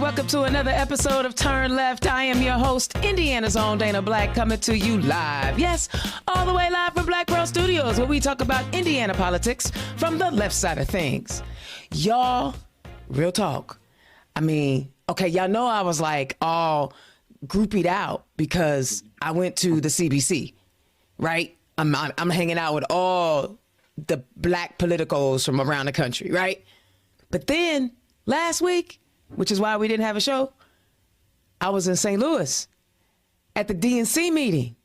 welcome to another episode of Turn Left. I am your host, Indiana's own Dana Black, coming to you live. Yes, all the way live from Black Pearl Studios, where we talk about Indiana politics from the left side of things. Y'all, real talk. I mean, okay, y'all know I was like all groupied out because I went to the CBC, right? I'm hanging out with all the black politicos from around the country, right? But then last week, which is why we didn't have a show, I was in St. Louis at the DNC meeting.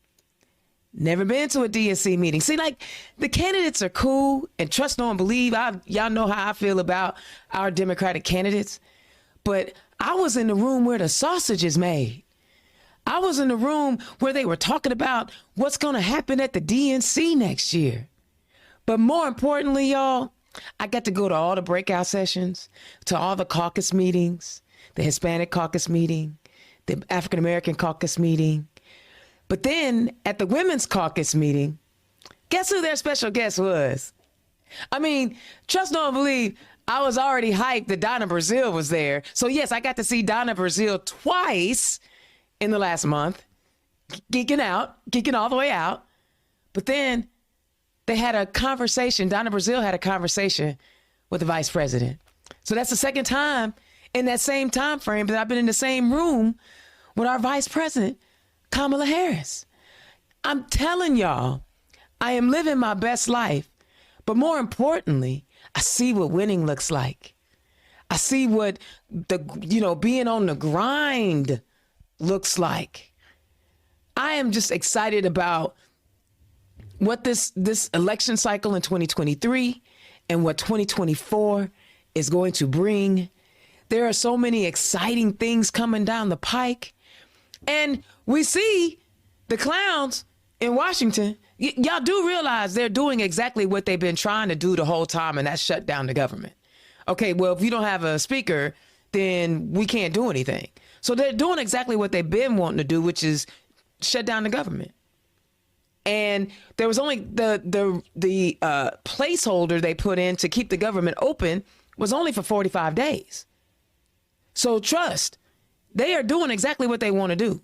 Never been to a DNC meeting. See, like, the candidates are cool, and trust, no one believe. Y'all know how I feel about our Democratic candidates. But I was in the room where the sausage is made. I was in the room where they were talking about what's going to happen at the DNC next year. But more importantly, y'all, I got to go to all the breakout sessions, to all the caucus meetings, the Hispanic caucus meeting, the African American caucus meeting. But then at the women's caucus meeting, guess who their special guest was? I mean, trust no one believe, I was already hyped that Donna Brazile was there. So yes, I got to see Donna Brazile twice in the last month, geeking all the way out. But then they had a conversation. Donna Brazile had a conversation with the vice president. So that's the second time in that same time frame that I've been in the same room with our vice president, Kamala Harris. I'm telling y'all, I am living my best life. But more importantly, I see what winning looks like. I see what being on the grind looks like. I am just excited about what this election cycle in 2023 and what 2024 is going to bring. There are so many exciting things coming down the pike. And we see the clowns in Washington. Y'all do realize they're doing exactly what they've been trying to do the whole time, and that's shut down the government. Okay, well, if you don't have a speaker, then we can't do anything. So they're doing exactly what they've been wanting to do, which is shut down the government. And there was only the placeholder they put in to keep the government open was only for 45 days. So trust, they are doing exactly what they want to do.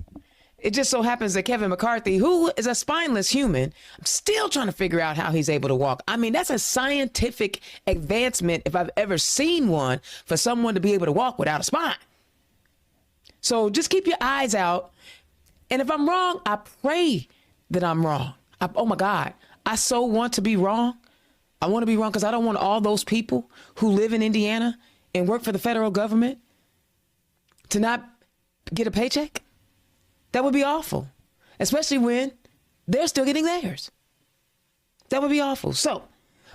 It just so happens that Kevin McCarthy, who is a spineless human, I'm still trying to figure out how he's able to walk. I mean, that's a scientific advancement if I've ever seen one, for someone to be able to walk without a spine. So just keep your eyes out. And if I'm wrong, I pray that I'm wrong. Oh my God, I so want to be wrong. I want to be wrong because I don't want all those people who live in Indiana and work for the federal government to not get a paycheck. That would be awful, especially when they're still getting theirs. That would be awful. So,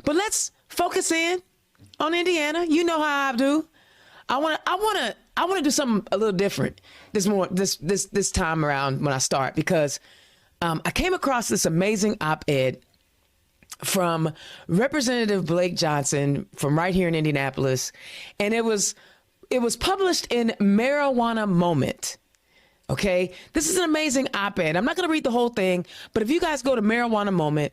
but let's focus in on Indiana. You know how I do. I want to do something a little different this time around when I start, because I came across this amazing op-ed from Representative Blake Johnson from right here in Indianapolis, and it was published in Marijuana Moment. Okay, this is an amazing op-ed. I'm not going to read the whole thing, but if you guys go to Marijuana Moment,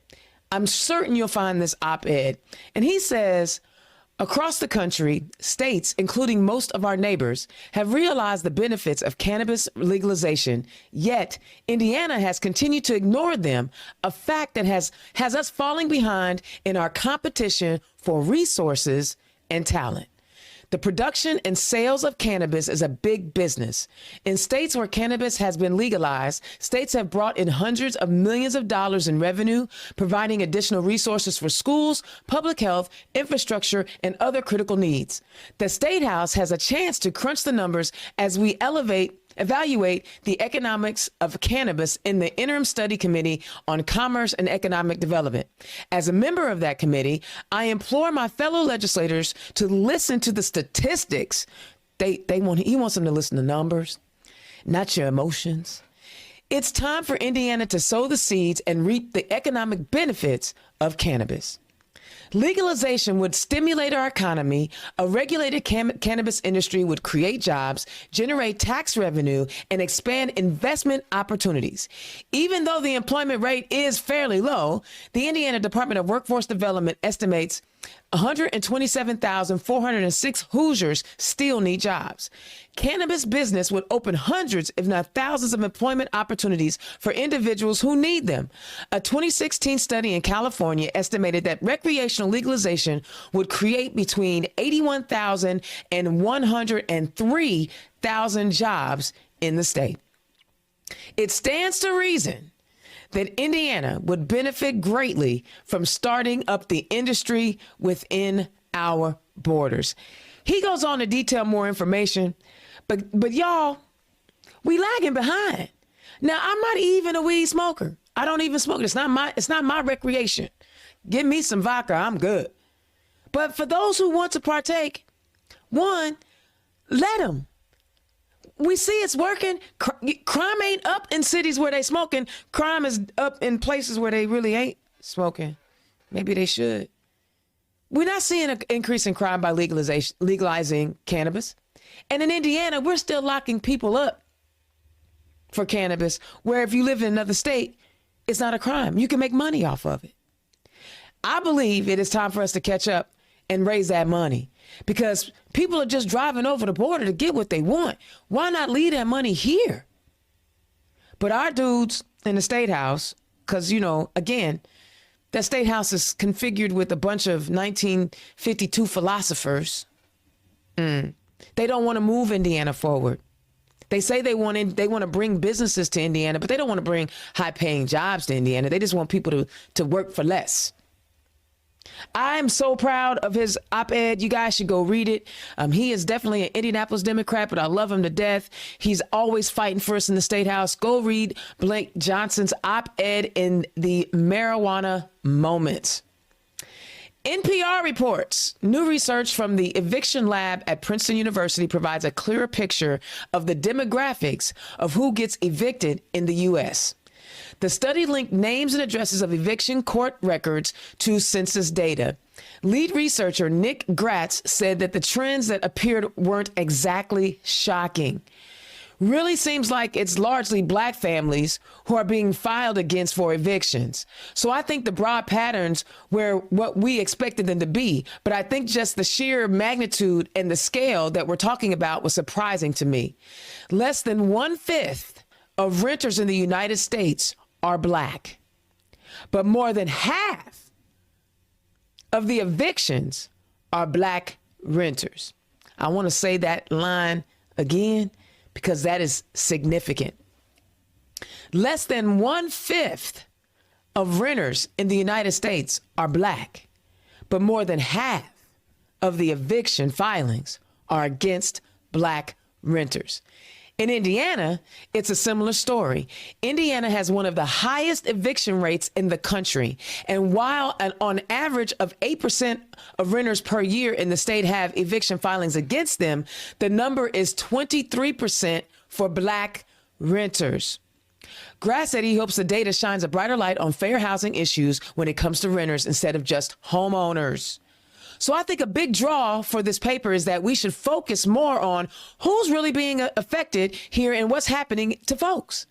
I'm certain you'll find this op-ed. And he says, across the country, states, including most of our neighbors, have realized the benefits of cannabis legalization, yet Indiana has continued to ignore them, a fact that has us falling behind in our competition for resources and talent. The production and sales of cannabis is a big business. In states where cannabis has been legalized, states have brought in hundreds of millions of dollars in revenue, providing additional resources for schools, public health, infrastructure, and other critical needs. The State House has a chance to crunch the numbers as we evaluate the economics of cannabis in the Interim Study Committee on Commerce and Economic Development. As a member of that committee, I implore my fellow legislators to listen to the statistics. He wants them to listen to numbers, not your emotions. It's time for Indiana to sow the seeds and reap the economic benefits of cannabis. Legalization would stimulate our economy. A regulated cannabis industry would create jobs, generate tax revenue, and expand investment opportunities. Even though the employment rate is fairly low, the Indiana Department of Workforce Development estimates 127,406 Hoosiers still need jobs. Cannabis business would open hundreds, if not thousands, of employment opportunities for individuals who need them. A 2016 study in California estimated that recreational legalization would create between 81,000 and 103,000 jobs in the state. It stands to reason that Indiana would benefit greatly from starting up the industry within our borders. He goes on to detail more information, but y'all, we lagging behind. Now, I'm not even a weed smoker. I don't even smoke. It's not my recreation. Give me some vodka, I'm good. But for those who want to partake, one, let them. We see it's working. Crime ain't up in cities where they smoking. Crime is up in places where they really ain't smoking. Maybe they should. We're not seeing an increase in crime by legalizing cannabis. And in Indiana, we're still locking people up for cannabis, where if you live in another state, it's not a crime. You can make money off of it. I believe it is time for us to catch up and raise that money, because people are just driving over the border to get what they want. Why not leave that money here? But our dudes in the State House, because, you know, again, that State House is configured with a bunch of 1952 philosophers. They don't want to move Indiana forward. They say they want to bring businesses to Indiana, but they don't want to bring high-paying jobs to Indiana. They just want people to work for less. I'm so proud of his op-ed. You guys should go read it. He is definitely an Indianapolis Democrat, but I love him to death. He's always fighting for us in the State House. Go read Blake Johnson's op-ed in the Marijuana Moment. NPR reports new research from the eviction lab at Princeton University provides a clearer picture of the demographics of who gets evicted in the U.S. The study linked names and addresses of eviction court records to census data. Lead researcher Nick Gratz said that the trends that appeared weren't exactly shocking. Really seems like it's largely Black families who are being filed against for evictions. So I think the broad patterns were what we expected them to be, but I think just the sheer magnitude and the scale that we're talking about was surprising to me. Less than 1/5 of renters in the United States are Black, but more than half of the evictions are Black renters. I want to say that line again because that is significant. Less than 1/5 of renters in the United States are Black, but more than half of the eviction filings are against Black renters. In Indiana, it's a similar story. Indiana has one of the highest eviction rates in the country. And while on average of 8% of renters per year in the state have eviction filings against them, the number is 23% for Black renters. Grass said he hopes the data shines a brighter light on fair housing issues when it comes to renters instead of just homeowners. So I think a big draw for this paper is that we should focus more on who's really being affected here and what's happening to folks.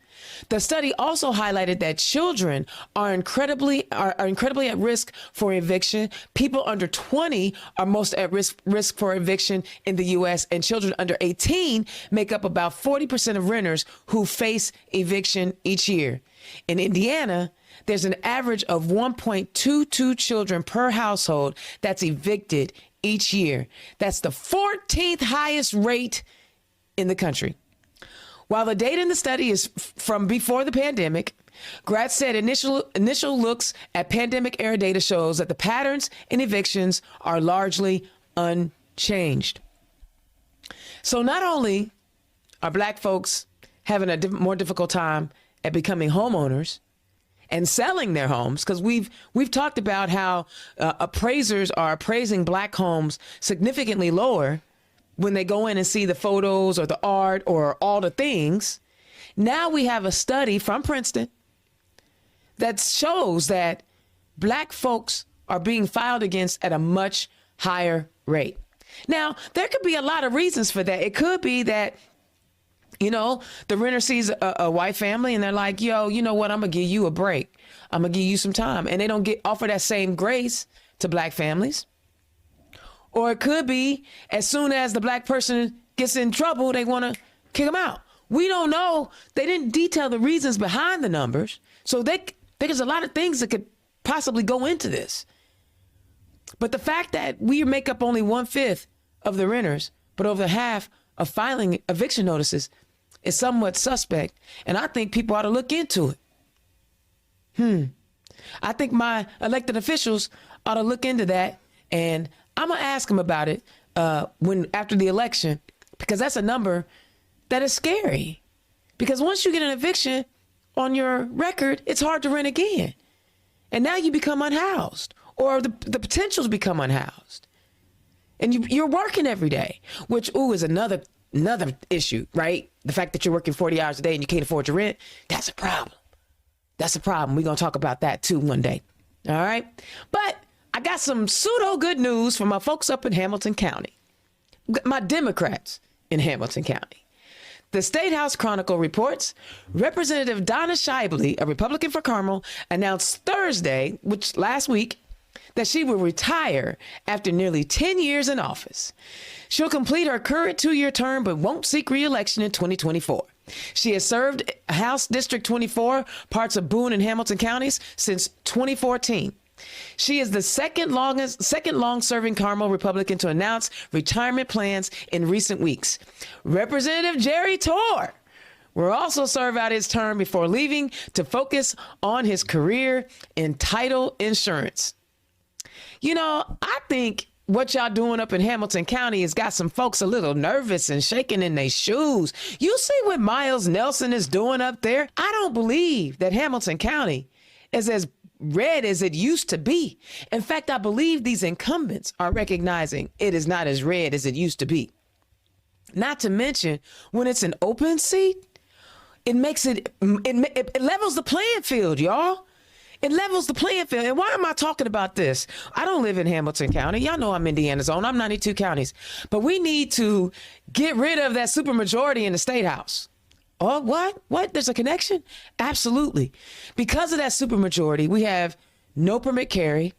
The study also highlighted that children are incredibly at risk for eviction. People under 20 are most at risk for eviction in the U.S., and children under 18 make up about 40% of renters who face eviction each year. In Indiana, there's an average of 1.22 children per household that's evicted each year. That's the 14th highest rate in the country. While the data in the study is from before the pandemic, Gratz said initial looks at pandemic-era data shows that the patterns in evictions are largely unchanged. So not only are Black folks having a more difficult time at becoming homeowners and selling their homes, because we've talked about how appraisers are appraising Black homes significantly lower when they go in and see the photos or the art or all the things. Now we have a study from Princeton that shows that Black folks are being filed against at a much higher rate. Now, there could be a lot of reasons for that. It could be that, you know, the renter sees a white family and they're like, yo, you know what? I'm going to give you a break. I'm going to give you some time. And they don't get offer that same grace to Black families. Or it could be as soon as the black person gets in trouble, they want to kick them out. We don't know. They didn't detail the reasons behind the numbers. So there's a lot of things that could possibly go into this. But the fact that we make up only 1/5 of the renters, but over half of filing eviction notices is somewhat suspect. And I think people ought to look into it. I think my elected officials ought to look into that. And I'm going to ask them about it after the election, because that's a number that is scary. Because once you get an eviction on your record, it's hard to rent again. And now you become unhoused, or the potentials become unhoused. And you're working every day, which, is another issue, right? The fact that you're working 40 hours a day and you can't afford your rent, that's a problem. That's a problem. We're going to talk about that too one day. All right. But I got some pseudo good news from my folks up in Hamilton County, my Democrats in Hamilton County. The State House Chronicle reports Representative Donna Shibley, a Republican for Carmel, announced Thursday, which last week, that she will retire after nearly 10 years in office. She'll complete her current 2-year term, but won't seek re-election in 2024. She has served House District 24, parts of Boone and Hamilton counties, since 2014. She is the second long-serving Carmel Republican to announce retirement plans in recent weeks. Representative Jerry Torr will also serve out his term before leaving to focus on his career in title insurance. You know, I think what y'all doing up in Hamilton County has got some folks a little nervous and shaking in their shoes. You see what Miles Nelson is doing up there? I don't believe that Hamilton County is as red as it used to be. In fact, I believe these incumbents are recognizing it is not as red as it used to be. Not to mention, when it's an open seat, it levels the playing field, y'all. It levels the playing field. And why am I talking about this? I don't live in Hamilton County. Y'all know I'm Indiana's own. I'm 92 counties. But we need to get rid of that supermajority in the State House. Oh, what? What? There's a connection? Absolutely. Because of that supermajority, we have no permit carry.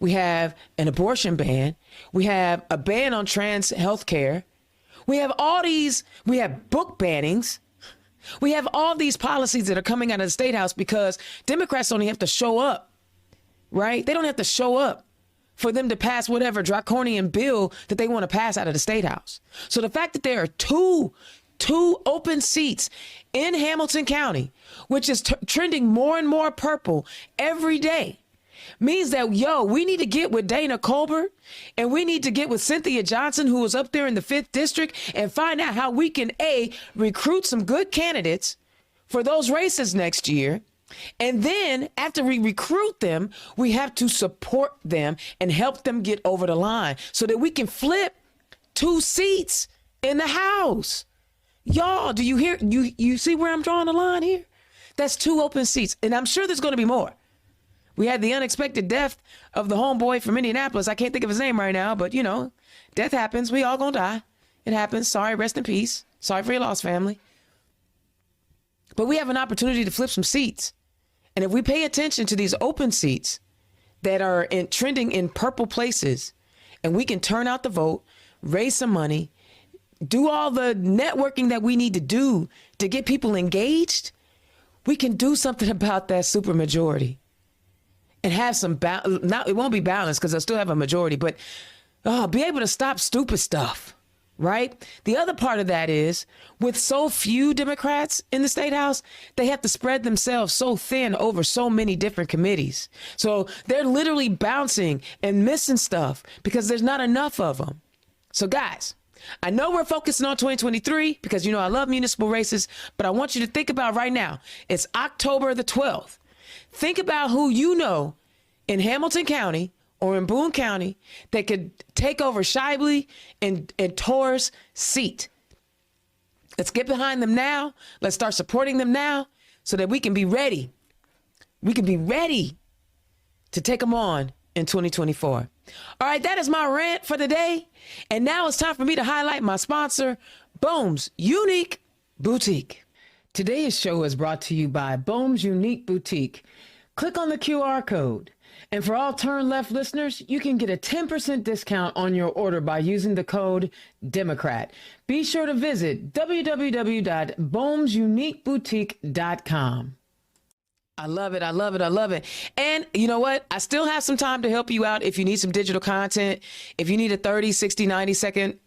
We have an abortion ban. We have a ban on trans health care. We have book bannings. We have all these policies that are coming out of the State House because Democrats don't even have to show up, right? They don't have to show up for them to pass whatever draconian bill that they want to pass out of the State House. So the fact that there are two open seats in Hamilton County, which is trending more and more purple every day, means that, we need to get with Dana Colbert and we need to get with Cynthia Johnson, who was up there in the 5th district, and find out how we can, recruit some good candidates for those races next year. And then after we recruit them, we have to support them and help them get over the line so that we can flip 2 seats in the House. Y'all, do you hear? You see where I'm drawing the line here? That's 2 open seats. And I'm sure there's going to be more. We had the unexpected death of the homeboy from Indianapolis. I can't think of his name right now, but death happens. We all gonna die. It happens. Sorry, rest in peace. Sorry for your lost family. But we have an opportunity to flip some seats. And if we pay attention to these open seats that are trending in purple places, and we can turn out the vote, raise some money, do all the networking that we need to do to get people engaged, we can do something about that supermajority. And have some it won't be balanced because they'll still have a majority, but be able to stop stupid stuff, right? The other part of that is, with so few Democrats in the State House, they have to spread themselves so thin over so many different committees. So they're literally bouncing and missing stuff because there's not enough of them. So guys, I know we're focusing on 2023 because I love municipal races, but I want you to think about right now. It's October the 12th. Think about who you know in Hamilton County or in Boone County that could take over Shibley and Torr's seat. Let's get behind them now. Let's start supporting them now so that we can be ready. We can be ready to take them on in 2024. All right, that is my rant for the day. And now it's time for me to highlight my sponsor, Bohm's Unique Boutique. Today's show is brought to you by Bohm's Unique Boutique. Click on the QR code And for all Turn Left listeners, you can get a 10% discount on your order by using the code Democrat. Be sure to visit www.bohmsuniqueboutique.com. I love it. I love it. I love it. And you know what? I still have some time to help you out if you need some digital content. If you need a 30, 60, 90-second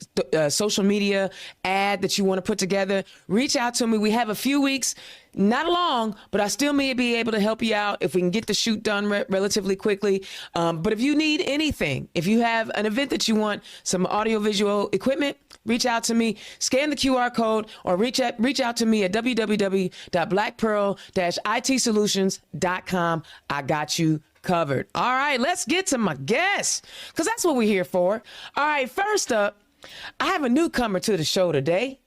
social media ad that you want to put together, reach out to me. We have a few weeks, not long, but I still may be able to help you out if we can get the shoot done relatively quickly. But if you need anything, if you have an event that you want some audiovisual equipment, reach out to me, scan the QR code, or reach out to me at www.blackpearl-itsolutions.com. I got you covered. All right, let's get to my guests, because that's what we're here for. All right, first up, I have a newcomer to the show today.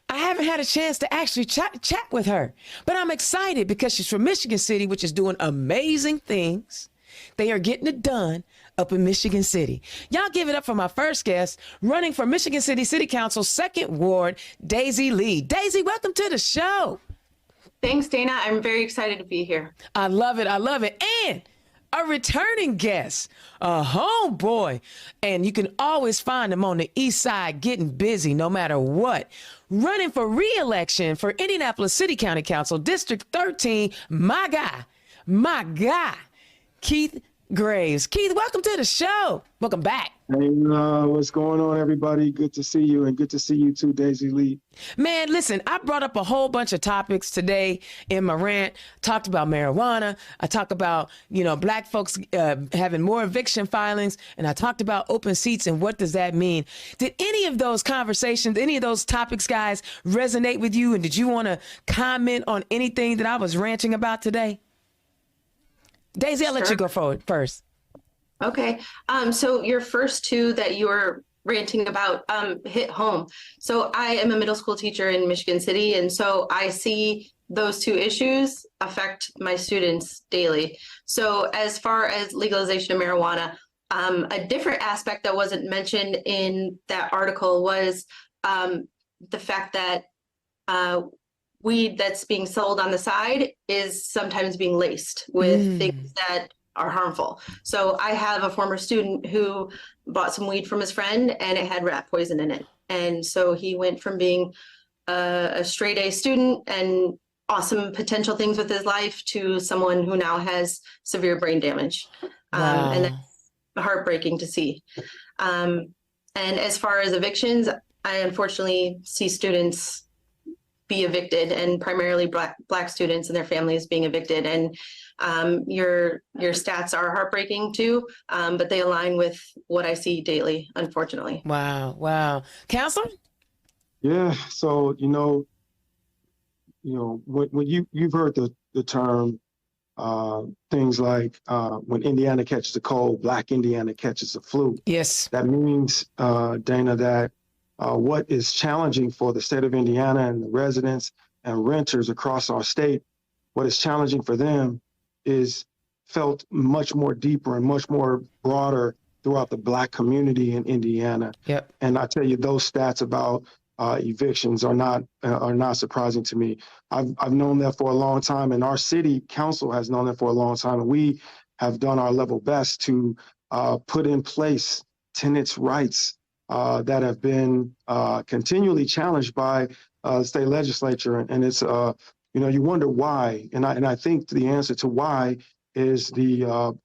I haven't had a chance to actually chat with her, but I'm excited because she's from Michigan City, which is doing amazing things. They are getting it done up in Michigan City. Y'all give it up for my first guest, running for Michigan City City Council 2nd Ward, Daisy Lee. Daisy, welcome to the show. Thanks, Dana. I'm very excited to be here. I love it. I love it. And a returning guest, a homeboy. And you can always find him on the east side getting busy no matter what. Running for re-election for Indianapolis City County Council, District 13, my guy, Keith Graves. Keith, welcome to the show. Welcome back. Hey, what's going on, everybody? Good to see you, and good to see you too, Daisy Lee. Man, listen, I brought up a whole bunch of topics today in my rant. Talked about marijuana. I talked about, black folks having more eviction filings, and I talked about open seats and what does that mean. Did any of those conversations, any of those topics, guys, resonate with you? And did you want to comment on anything that I was ranting about today? Daisy, I'll let you go forward first. Okay. So your first two that you were ranting about hit home. So I am a middle school teacher in Michigan City, and so I see those two issues affect my students daily. So as far as legalization of marijuana, a different aspect that wasn't mentioned in that article was the fact that weed that's being sold on the side is sometimes being laced with things that are harmful. So I have a former student who bought some weed from his friend and it had rat poison in it. And so he went from being a straight A student and awesome potential things with his life to someone who now has severe brain damage. Wow. And that's heartbreaking to see. And as far as evictions, I unfortunately see students be evicted, and primarily black students and their families being evicted. And your stats are heartbreaking too, but they align with what I see daily, unfortunately. Wow. Counselor? Yeah. So, when you've heard the term, things like when Indiana catches a cold, Black Indiana catches a flu. Yes. That means, Dana, that what is challenging for the state of Indiana and the residents and renters across our state, what is challenging for them is felt much more deeper and much more broader throughout the Black community in Indiana. Yep. And I tell you, those stats about evictions are not surprising to me. I've known that for a long time, and our city council has known that for a long time. And we have done our level best to put in place tenants' rights that have been continually challenged by the state legislature. And it's, you wonder why. And I think the answer to why is the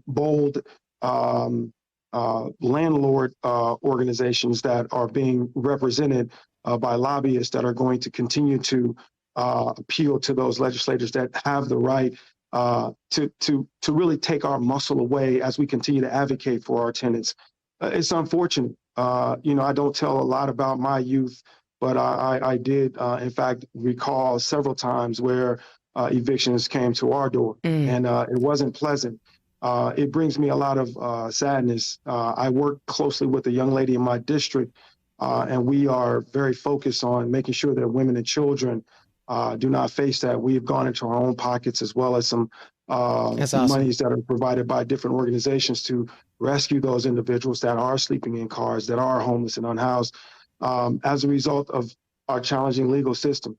bold landlord organizations that are being represented by lobbyists that are going to continue to appeal to those legislators that have the right to really take our muscle away as we continue to advocate for our tenants. It's unfortunate. I don't tell a lot about my youth, but I did, in fact, recall several times where evictions came to our door, and it wasn't pleasant. It brings me a lot of sadness. I work closely with a young lady in my district, and we are very focused on making sure that women and children do not face that. We've gone into our own pockets as well as some monies that are provided by different organizations to rescue those individuals that are sleeping in cars, that are homeless and unhoused, as a result of our challenging legal system.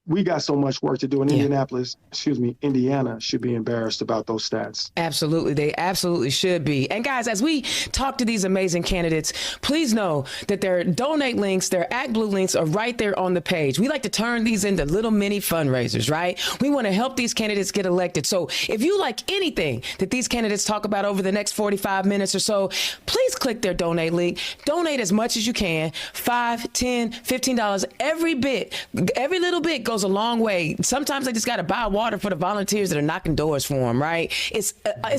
We got so much work to do in Indiana should be embarrassed about those stats. Absolutely. They absolutely should be. And guys, as we talk to these amazing candidates, please know that their donate links, their ActBlue links are right there on the page. We like to turn these into little mini fundraisers, right? We want to help these candidates get elected. So if you like anything that these candidates talk about over the next 45 minutes or so, please click their donate link. Donate as much as you can, $5, $10, $15. Every little bit goes a long way. Sometimes they just got to buy water for the volunteers that are knocking doors for them, right? It's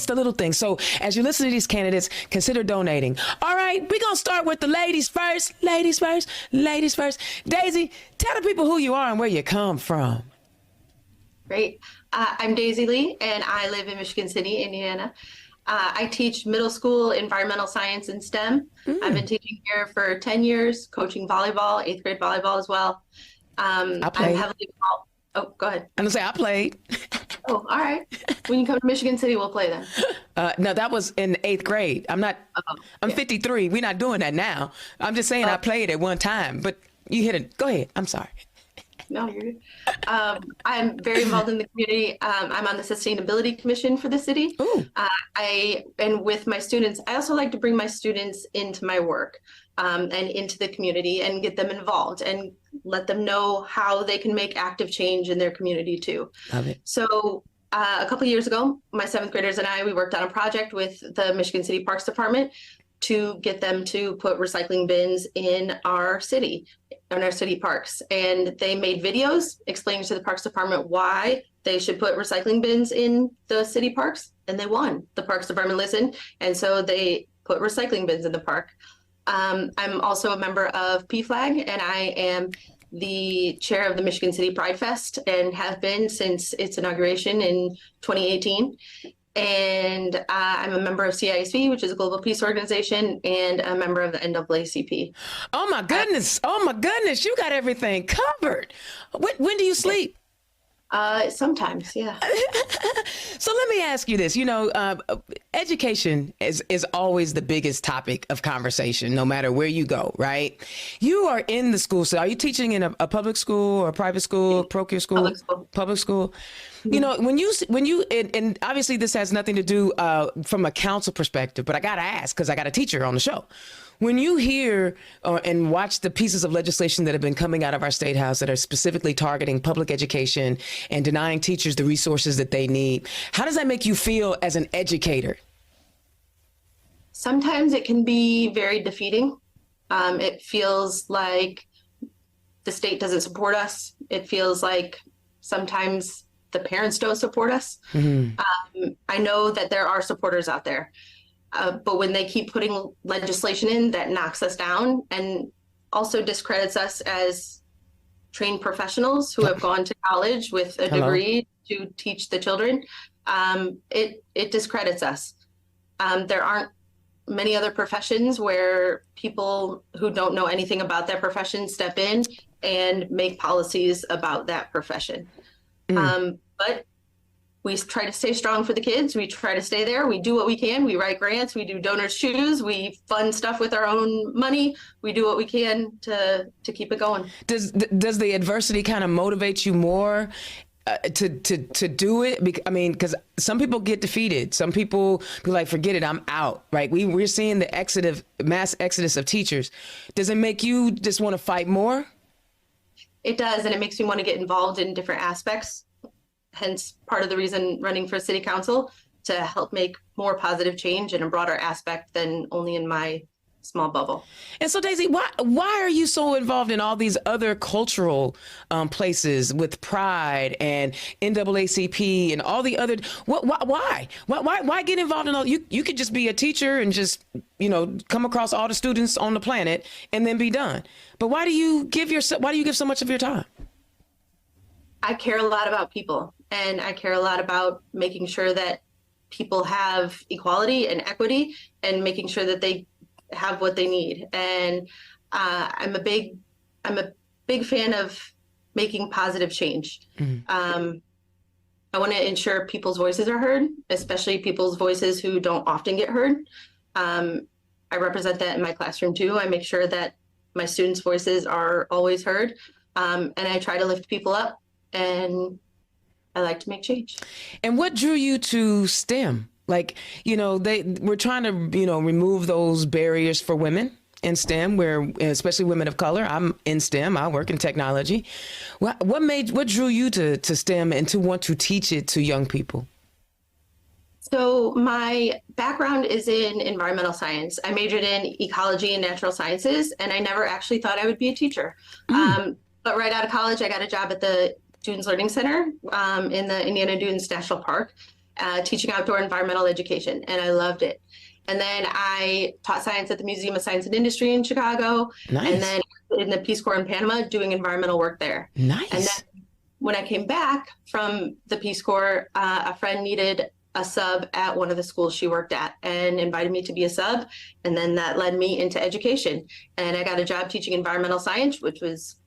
the little things. So as you listen to these candidates, consider donating. All right, we're going to start with the ladies first. Ladies first. Ladies first. Daisy, tell the people who you are and where you come from. Great. I'm Daisy Lee, and I live in Michigan City, Indiana. I teach middle school environmental science and STEM. I've been teaching here for 10 years, coaching volleyball, 8th grade volleyball as well. I played. I'm heavily involved. Oh, go ahead. I'm going to say I played. Oh, all right. When you come to Michigan City, we'll play then. No, that was in 8th grade. I'm 53. We're not doing that now. I'm just saying I played at one time, but you hit it. Go ahead. I'm sorry. No, you're good. I'm very involved in the community. I'm on the Sustainability Commission for the city. And with my students, I also like to bring my students into my work and into the community and get them involved and let them know how they can make active change in their community too. Love it. So a couple of years ago, my 7th graders and I, we worked on a project with the Michigan City Parks Department to get them to put recycling bins in our city parks. And they made videos explaining to the Parks Department why they should put recycling bins in the city parks, and they won. The Parks Department listened, and so they put recycling bins in the park. I'm also a member of PFLAG, and I am the chair of the Michigan City Pride Fest and have been since its inauguration in 2018. And I'm a member of CISV, which is a global peace organization, and a member of the NAACP. Oh my goodness. You got everything covered. When do you sleep? Sometimes, yeah. So let me ask you this. Education is always the biggest topic of conversation, no matter where you go, right? You are in the school. So are you teaching in a public school or a private school, procure school? Public school. Public school. When you and obviously this has nothing to do from a council perspective, but I got to ask because I got a teacher on the show. When you hear and watch the pieces of legislation that have been coming out of our state house that are specifically targeting public education and denying teachers the resources that they need, how does that make you feel as an educator? Sometimes it can be very defeating. It feels like the state doesn't support us. It feels like sometimes the parents don't support us. I know that there are supporters out there. But when they keep putting legislation in that knocks us down and also discredits us as trained professionals who have gone to college with a degree to teach the children, it discredits us. There aren't many other professions where people who don't know anything about that profession step in and make policies about that profession. But we try to stay strong for the kids. We try to stay there. We do what we can. We write grants. We do donors' shoes. We fund stuff with our own money. We do what we can to keep it going. Does the adversity kind of motivate you more to do it? I mean, because some people get defeated. Some people be like, forget it, I'm out, right? We're seeing the mass exodus of teachers. Does it make you just want to fight more? It does, and it makes me want to get involved in different aspects. Hence, part of the reason running for city council, to help make more positive change in a broader aspect than only in my small bubble. And so, Daisy, why are you so involved in all these other cultural places with Pride and NAACP and all the other? Why get involved in all? You could just be a teacher and just come across all the students on the planet and then be done. But why do you give so much of your time? I care a lot about people, and I care a lot about making sure that people have equality and equity and making sure that they have what they need. And I'm a big fan of making positive change. I want to ensure people's voices are heard, especially people's voices who don't often get heard. I represent that in my classroom too. I make sure that my students' voices are always heard. And I try to lift people up, and I like to make change. And what drew you to STEM? Like, we're trying to, remove those barriers for women in STEM, where especially women of color. I'm in STEM. I work in technology. What drew you to STEM and to want to teach it to young people? So my background is in environmental science. I majored in ecology and natural sciences, and I never actually thought I would be a teacher. But right out of college, I got a job at the Dunes Learning Center in the Indiana Dunes National Park, teaching outdoor environmental education, and I loved it. And then I taught science at the Museum of Science and Industry in Chicago, Nice. and then in the Peace Corps in Panama doing environmental work there. Nice. And then when I came back from the Peace Corps, a friend needed a sub at one of the schools she worked at and invited me to be a sub. And then that led me into education. And I got a job teaching environmental science, which was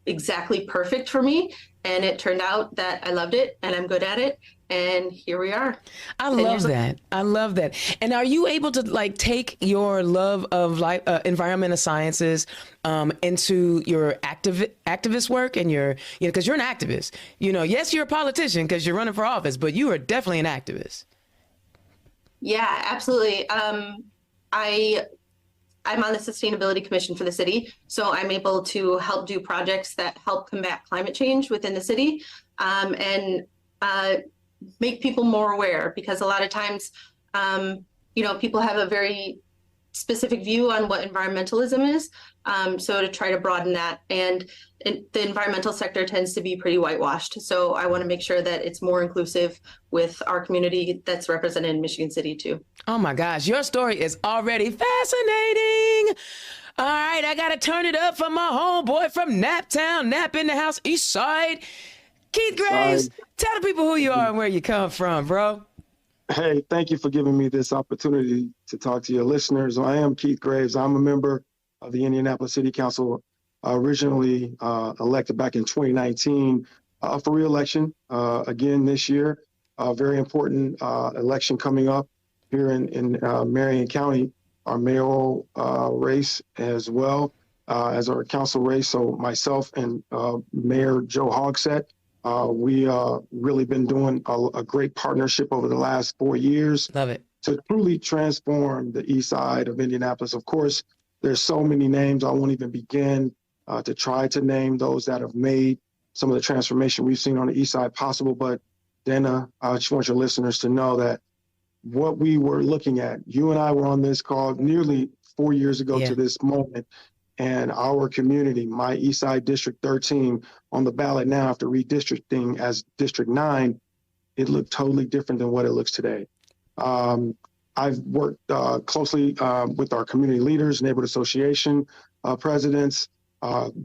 exactly perfect for me. And it turned out that I loved it and I'm good at it. And here we are. I love that. I love that. And are you able to take your love of environmental sciences into your activist work and your, because you're an activist, yes, you're a politician because you're running for office, but you are definitely an activist. Yeah, absolutely. I'm on the Sustainability Commission for the city, so I'm able to help do projects that help combat climate change within the city, and make people more aware, because a lot of times, people have a very specific view on what environmentalism is. So to try to broaden that, and the environmental sector tends to be pretty whitewashed. So I want to make sure that it's more inclusive with our community that's represented in Michigan City too. Oh my gosh, your story is already fascinating. All right, I got to turn it up for my homeboy from Naptown, Nap in the house, East Side. Keith Graves, tell the people who you are and where you come from, bro. Hey, thank you for giving me this opportunity to talk to your listeners. I am Keith Graves. I'm a member of the Indianapolis City Council, originally elected back in 2019 for re-election again this year. A very important election coming up here in Marion County, our mayoral race as well as our council race. So myself and Mayor Joe Hogsett, we really been doing a great partnership over the last 4 years. Love it. To truly transform the east side of Indianapolis. Of course, there's so many names. I won't even begin to try to name those that have made some of the transformation we've seen on the east side possible. But Dana, I just want your listeners to know that what we were looking at, you and I were on this call nearly 4 years ago to this moment. And our community, my East Side District 13, on the ballot now after redistricting as District 9, it looked totally different than what it looks today. I've worked closely with our community leaders, neighborhood association presidents,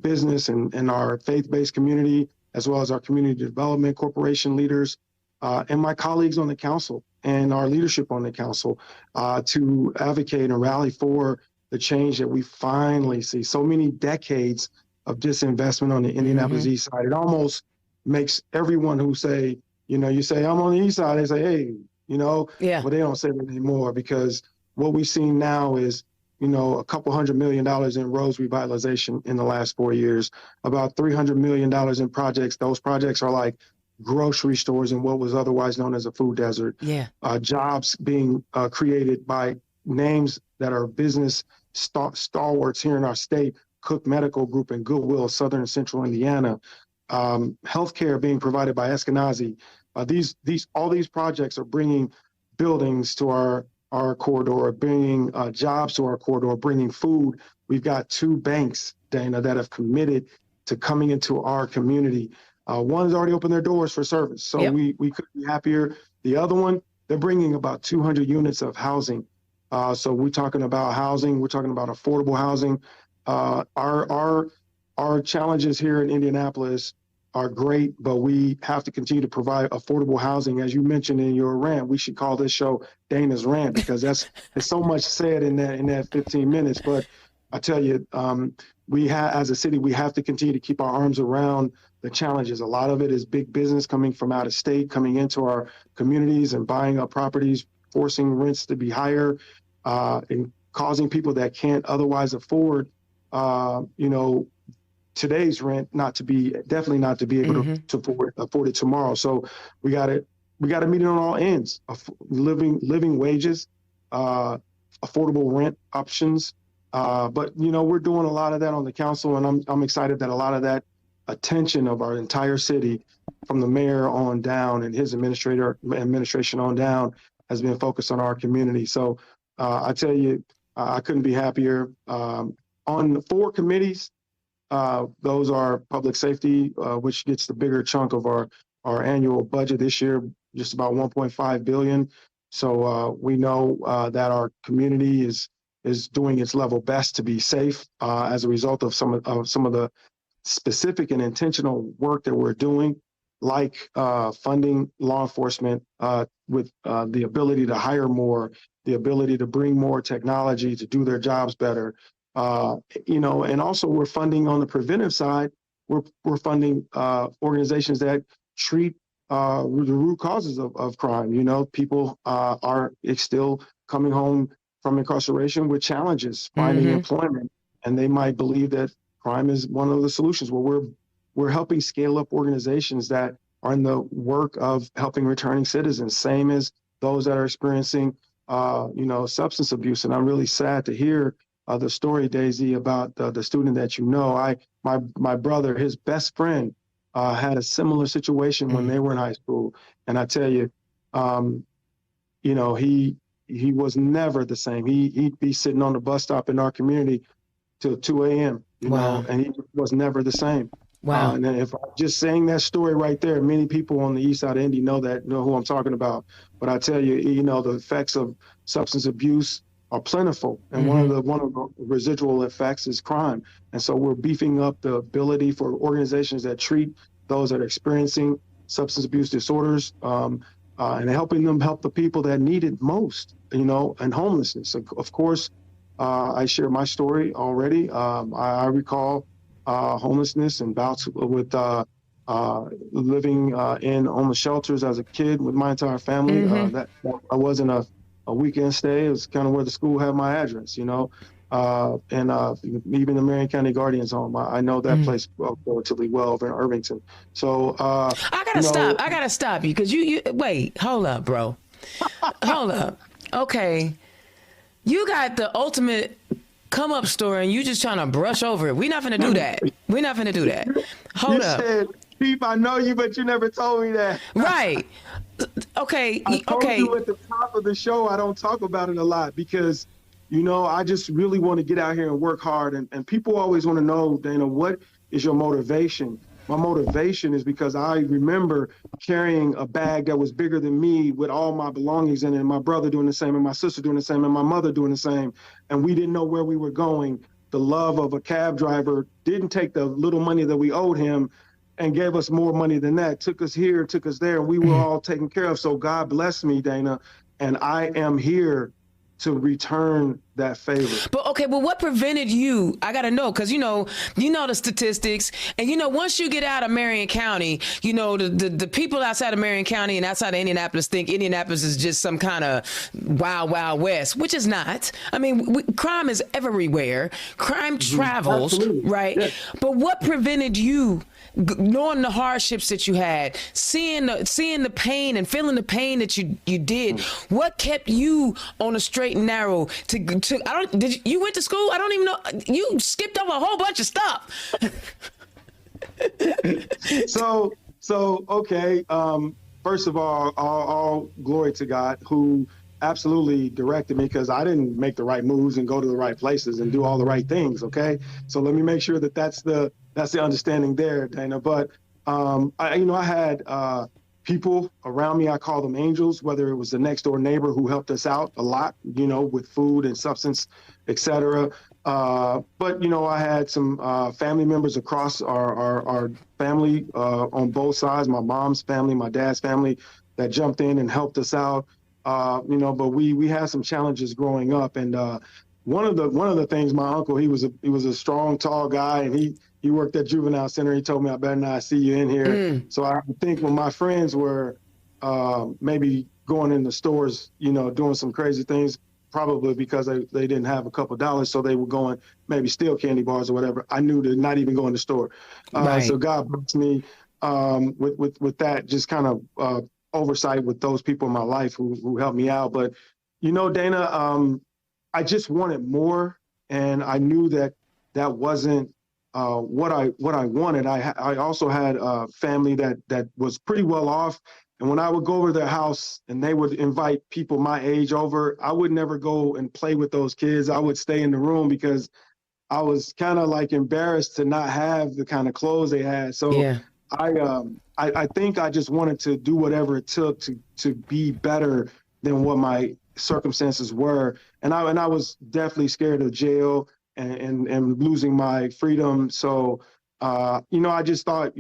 business and our faith-based community, as well as our community development corporation leaders, and my colleagues on the council and our leadership on the council to advocate and rally for the change that we finally see. So many decades of disinvestment on the Indianapolis East Side. It almost makes everyone who say, you say, I'm on the East Side, they say, hey, well, they don't say that anymore, because what we've seen now is, a couple $100 million in roads revitalization in the last 4 years, about $300 million in projects. Those projects are like grocery stores in what was otherwise known as a food desert. Jobs being created by names that are business stalwarts here in our state, Cook Medical Group and Goodwill, Southern and Central Indiana, healthcare being provided by Eskenazi. All these projects are bringing buildings to our corridor, bringing jobs to our corridor, bringing food. We've got 2 banks, Dana, that have committed to coming into our community. One has already opened their doors for service, so we couldn't be happier. The other one, they're bringing about 200 units of housing. So we're talking about housing. We're talking about affordable housing. Our challenges here in Indianapolis are great, but we have to continue to provide affordable housing. As you mentioned in your rant, we should call this show Dana's Rant, because there's so much said in that 15 minutes. But I tell you, as a city, we have to continue to keep our arms around the challenges. A lot of it is big business coming from out of state, coming into our communities and buying up properties, forcing rents to be higher, and causing people that can't otherwise afford, today's rent definitely not to be able to afford it tomorrow. So we got to meet it on all ends: living wages, affordable rent options. But we're doing a lot of that on the council, and I'm excited that a lot of that attention of our entire city, from the mayor on down and his administration on down, has been focused on our community. So I tell you, I couldn't be happier. On 4 committees, those are public safety, which gets the bigger chunk of our annual budget this year, just about 1.5 billion. So we know that our community is doing its level best to be safe as a result of some of the specific and intentional work that we're doing, like funding law enforcement with the ability to hire more, the ability to bring more technology to do their jobs better. And also we're funding on the preventive side. We're funding organizations that treat the root causes of crime. People are still coming home from incarceration with challenges finding employment, and they might believe that crime is one of the solutions. Well, we're helping scale up organizations that are in the work of helping returning citizens, same as those that are experiencing substance abuse. And I'm really sad to hear the story, Daisy, about the student that my brother, his best friend, had a similar situation when they were in high school. And I tell you, he was never the same. He'd be sitting on the bus stop in our community till 2 a.m., and he was never the same. Wow. And if I'm just saying that story right there, many people on the east side of Indy know who I'm talking about. But I tell you, the effects of substance abuse are plentiful. And one of the residual effects is crime. And so we're beefing up the ability for organizations that treat those that are experiencing substance abuse disorders, and helping them help the people that need it most, and homelessness. Of course, I share my story already. I recall homelessness and bouts with living in homeless shelters as a kid with my entire family. That I wasn't a weekend stay. It was kind of where the school had my address, and even the Marion County Guardian's Home. I know that place relatively well over in Irvington. So I gotta stop you because you wait, hold up, bro. Hold up. Okay. You got the ultimate come up story and you just trying to brush over it. We're not gonna do that. We're not gonna do that. Hold up. Said, Peep, I know you, but you never told me that. Right. Okay. I told you at the top of the show, I don't talk about it a lot because, I just really want to get out here and work hard. And people always want to know, Dana, what is your motivation? My motivation is because I remember carrying a bag that was bigger than me with all my belongings in it, and my brother doing the same, and my sister doing the same, and my mother doing the same. And we didn't know where we were going. The love of a cab driver didn't take the little money that we owed him and gave us more money than that, took us here, took us there, and we were all taken care of. So God bless me, Dana, and I am here to return that favor. But what prevented you? I gotta know, because you know the statistics, and once you get out of Marion County, the people outside of Marion County and outside of Indianapolis think Indianapolis is just some kind of wild, wild west, which is not. I mean, crime is everywhere. Crime travels, absolutely. Right? Yes. But what prevented you? Knowing the hardships that you had, seeing the pain and feeling the pain that you did, what kept you on a straight and narrow? You went to school? I don't even know. You skipped over a whole bunch of stuff. Okay. First of all glory to God who absolutely directed me, because I didn't make the right moves and go to the right places and do all the right things. Okay. So let me make sure that that's the understanding there, Dana. But I had people around me. I call them angels, whether it was the next door neighbor who helped us out a lot, with food and substance, etc. But I had some family members across our family on both sides, my mom's family, my dad's family, that jumped in and helped us out. But we had some challenges growing up, and one of the things, my uncle, he was a strong, tall guy, and he worked at juvenile center. He told me I better not see you in here. So I think when my friends were maybe going in the stores, doing some crazy things, probably because they didn't have a couple of dollars, so they were going maybe steal candy bars or whatever. I knew to not even go in the store. Right. So God bless me with that, just kind of oversight with those people in my life who helped me out. But Dana, I just wanted more, and I knew that wasn't what I wanted. I also had a family that was pretty well off. And when I would go over to their house and they would invite people my age over, I would never go and play with those kids. I would stay in the room because I was kind of like embarrassed to not have the kind of clothes they had. So Yeah. I think I just wanted to do whatever it took to be better than what my circumstances were. And I was definitely scared of jail and losing my freedom. So I just thought,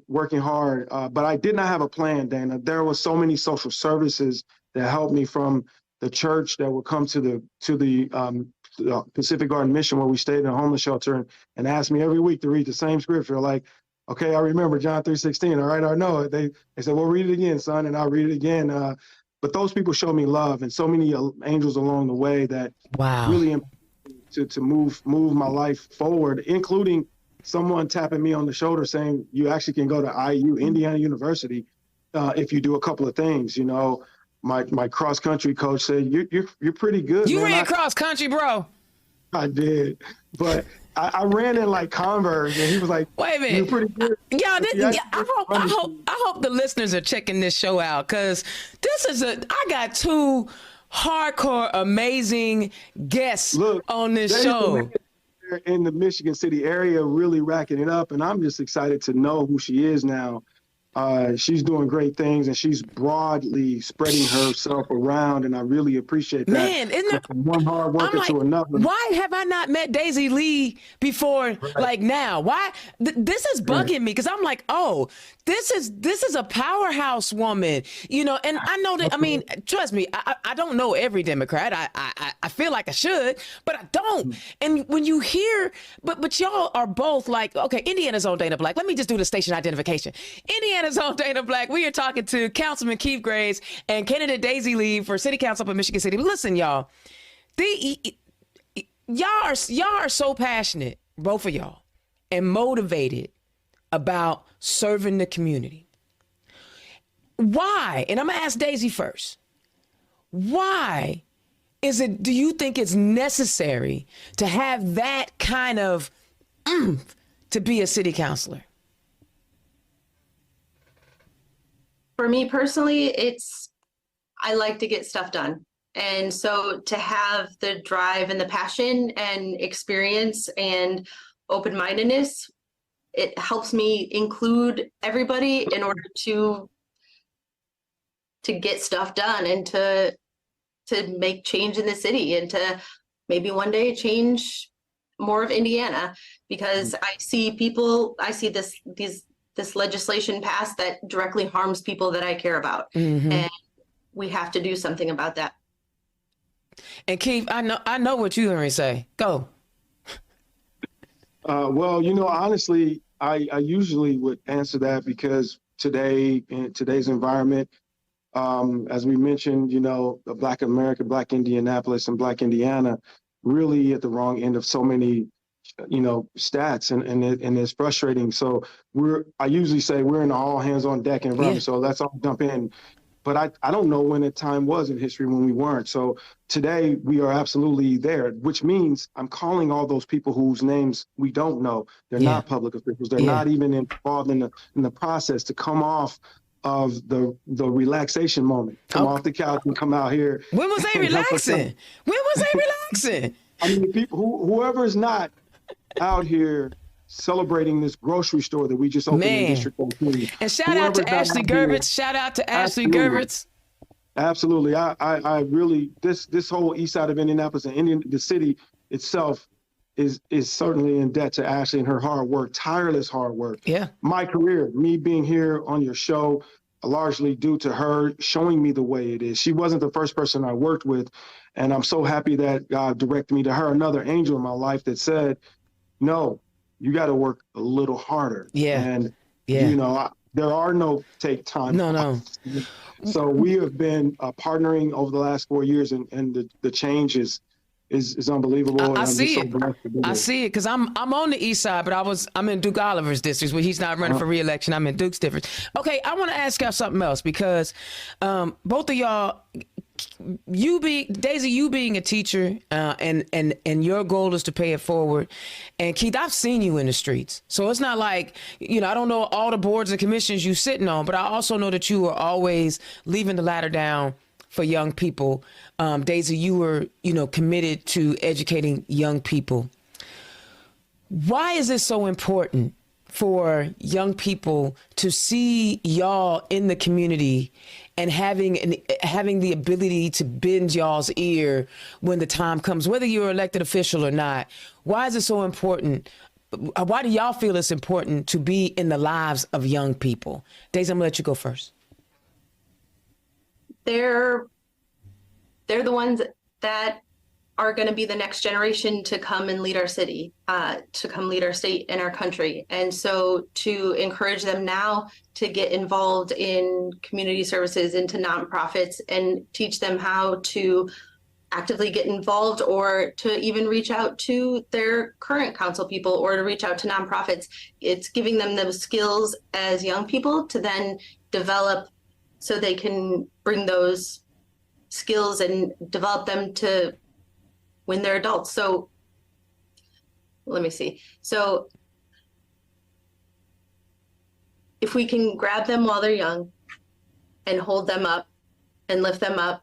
working hard, but I did not have a plan, Dana. There were so many social services that helped me, from the church that would come to the Pacific Garden Mission, where we stayed in a homeless shelter, and asked me every week to read the same scripture. Like, okay, I remember John 3:16. All right, I know it. They said, well, read it again, son, and I'll read it again. But those people showed me love, and so many angels along the way that Wow. really to move my life forward, including someone tapping me on the shoulder saying, you actually can go to IU, Indiana University, if you do a couple of things. My cross country coach said, you're pretty good. You man. ran cross country, bro. I did, but I ran in like Converse, and he was like, Wait a minute. you're pretty good. I hope the listeners are checking this show out, because I got two hardcore amazing guests on this show. In the Michigan City area, really racking it up, and I'm just excited to know who she is now. She's doing great things, and she's broadly spreading herself around, and I really appreciate that. Man, isn't that, from one hard worker to another. Why have I not met Daisy Lee before? Right. Like now, why? This is bugging me, because I'm like, oh, this is a powerhouse woman, and I know that. I mean, trust me, I don't know every Democrat. I feel like I should, but I don't. And when you hear, but y'all are both like, okay, Indiana's on Dana Black. Let me just do the station identification. Indiana's on Dana Black. We are talking to Councilman Keith Graves and candidate Daisy Lee for City Council up in Michigan City. But listen, y'all, y'all are so passionate, both of y'all, and motivated about serving the community. Why? And I'm gonna ask Daisy first. Why do you think it's necessary to have that kind of to be a city councilor? For me personally, I like to get stuff done. And so to have the drive and the passion and experience and open-mindedness, it helps me include everybody in order to get stuff done and to make change in the city, and to maybe one day change more of Indiana, because I see this legislation passed that directly harms people that I care about. Mm-hmm. And we have to do something about that. And Keith, I know what you're going to say. Go. Well, honestly, I usually would answer that because today, in today's environment, as we mentioned, Black America, Black Indianapolis, and Black Indiana really at the wrong end of so many stats, and it's frustrating. So I usually say we're in an all hands on deck environment. Yeah. So let's all jump in. But I don't know when a time was in history when we weren't. So today we are absolutely there, which means I'm calling all those people whose names we don't know. They're not public officials. They're not even involved in the process, to come off of the relaxation moment, come off the couch and come out here. When was they relaxing? When was they relaxing? I mean, people, whoever is not out here celebrating this grocery store that we just opened in District 14. And shout out to Ashley Gervitz. Shout out to Ashley Gervitz. Absolutely. I really, this whole east side of Indianapolis and the city itself is certainly in debt to Ashley and her hard work, tireless hard work. Yeah. My career, me being here on your show, largely due to her showing me the way it is. She wasn't the first person I worked with, and I'm so happy that God directed me to her, another angel in my life that said, no, you got to work a little harder. Yeah. And, there are no take time No, no. offs. So we have been partnering over the last 4 years, and the change is unbelievable. And I I'm just see so it. blessed to be I here. see it because I'm on the east side, but I'm in Duke Oliver's district where he's not running for re-election. I'm in Duke's district. Okay, I want to ask y'all something else because both of y'all, Daisy, you being a teacher, and your goal is to pay it forward. And Keith, I've seen you in the streets, so it's not like, you know, I don't know all the boards and commissions you sitting on, but I also know that you are always leaving the ladder down for young people. Daisy, you were, you know, committed to educating young people. Why is it so important for young people to see y'all in the community and having the ability to bend y'all's ear when the time comes, whether you're an elected official or not? Why is it so important? Why do y'all feel it's important to be in the lives of young people? Daisy, I'm gonna let you go first. They're the ones that are going to be the next generation to come and lead our city, to come lead our state and our country. And so to encourage them now to get involved in community services, into nonprofits, and teach them how to actively get involved, or to even reach out to their current council people, or to reach out to nonprofits. It's giving them those skills as young people to then develop so they can bring those skills and develop them to when they're adults. So let me see. So if we can grab them while they're young and hold them up and lift them up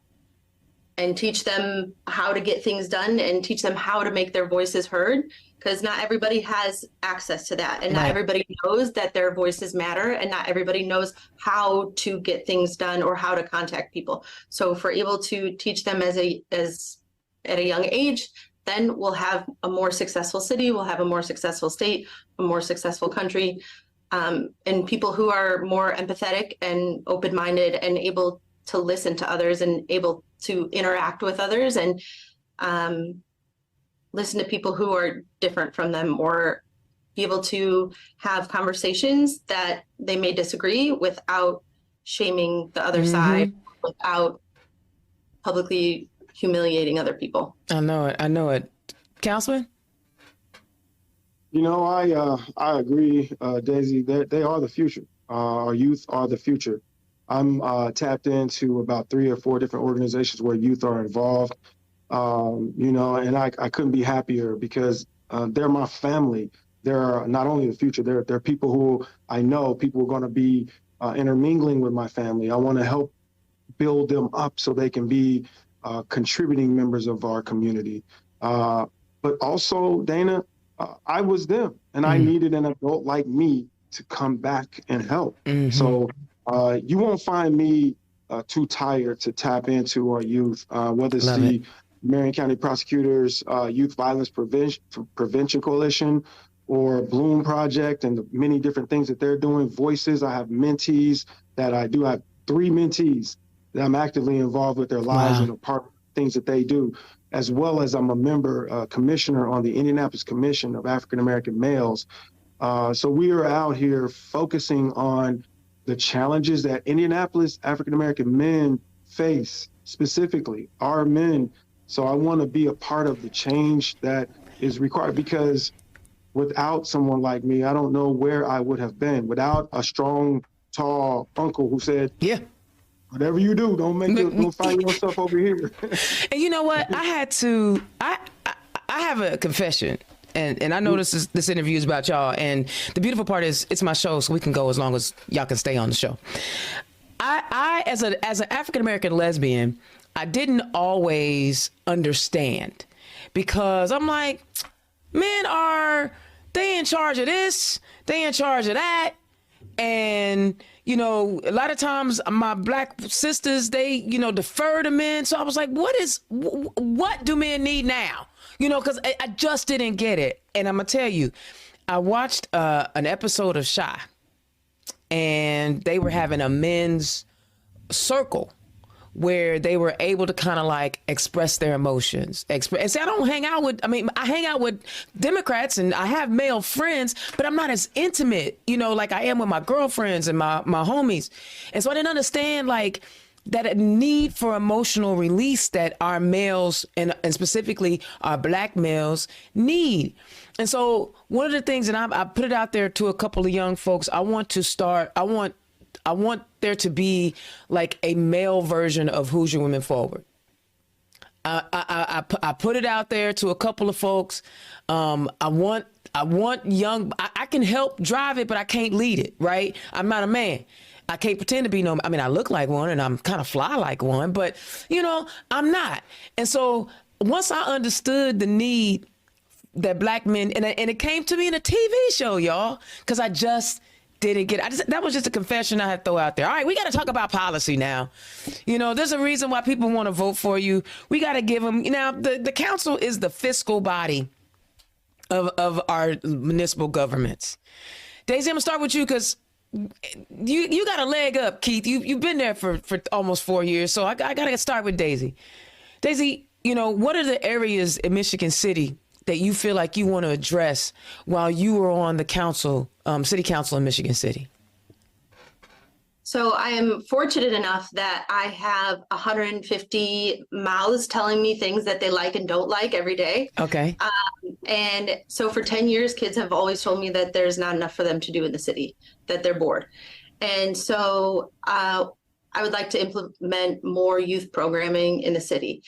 and teach them how to get things done and teach them how to make their voices heard, because not everybody has access to that, and not everybody knows that their voices matter, and not everybody knows how to get things done or how to contact people. So if we're able to teach them at a young age, then we'll have a more successful city, we'll have a more successful state, a more successful country, and people who are more empathetic and open-minded and able to listen to others and able to interact with others, and listen to people who are different from them, or be able to have conversations that they may disagree without shaming the other side, without publicly humiliating other people. I know it. I know it. Councilman? You know, I agree, Daisy. They are the future. Our youth are the future. I'm tapped into about 3 or 4 different organizations where youth are involved. You know, and I couldn't be happier because they're my family. They're not only the future, they're people who I know, people who are going to be intermingling with my family. I want to help build them up so they can be contributing members of our community. But also, Dana, I was them, and I needed an adult like me to come back and help. So you won't find me too tired to tap into our youth, whether it's the Marion County Prosecutors Youth Violence Prevention Coalition or Bloom Project and the many different things that they're doing. Voices, I have mentees that I do. I have 3 mentees that I'm actively involved with their lives and a part of things that they do, as well as I'm a member, commissioner on the Indianapolis Commission of African American Males. So we are out here focusing on the challenges that Indianapolis African American men face, specifically our men. So I want to be a part of the change that is required, because without someone like me, I don't know where I would have been. Without a strong, tall uncle who said, whatever you do, don't find yourself over here. And you know what? I have a confession. And I know this interview is about y'all. And the beautiful part is it's my show, so we can go as long as y'all can stay on the show. I as an African-American lesbian, I didn't always understand, because I'm like, men are, they in charge of this, they in charge of that. And, you know, a lot of times my black sisters, they, you know, defer to men. So I was like, what do men need now? You know, because I just didn't get it. And I'm going to tell you, I watched an episode of Shy, and they were having a men's circle where they were able to kind of like express their emotions. And say, I hang out with Democrats and I have male friends, but I'm not as intimate, like I am with my girlfriends and my homies. And so I didn't understand like that need for emotional release that our males and specifically our black males need. And so one of the things, and I put it out there to a couple of young folks, I want there to be like a male version of Hoosier Women Forward. I put it out there to a couple of folks. I want young, I can help drive it, but I can't lead it, right? I'm not a man. I can't pretend to be I look like one and I'm kind of fly like one, but I'm not. And so once I understood the need that black men, and it came to me in a TV show, y'all, because I just didn't get it. That was just a confession I had to throw out there. All right, we got to talk about policy now. There's a reason why people want to vote for you. We got to give them, the council is the fiscal body of our municipal governments. Daisy, I'm gonna start with you because you got a leg up, Keith. You've been there for almost 4 years, so I gotta start with Daisy. Daisy, what are the areas in Michigan City that you feel like you want to address while you were on the council, city council in Michigan City? So I am fortunate enough that I have 150 mouths telling me things that they like and don't like every day. Okay. And so for 10 years, kids have always told me that there's not enough for them to do in the city, that they're bored. And so I would like to implement more youth programming in the city.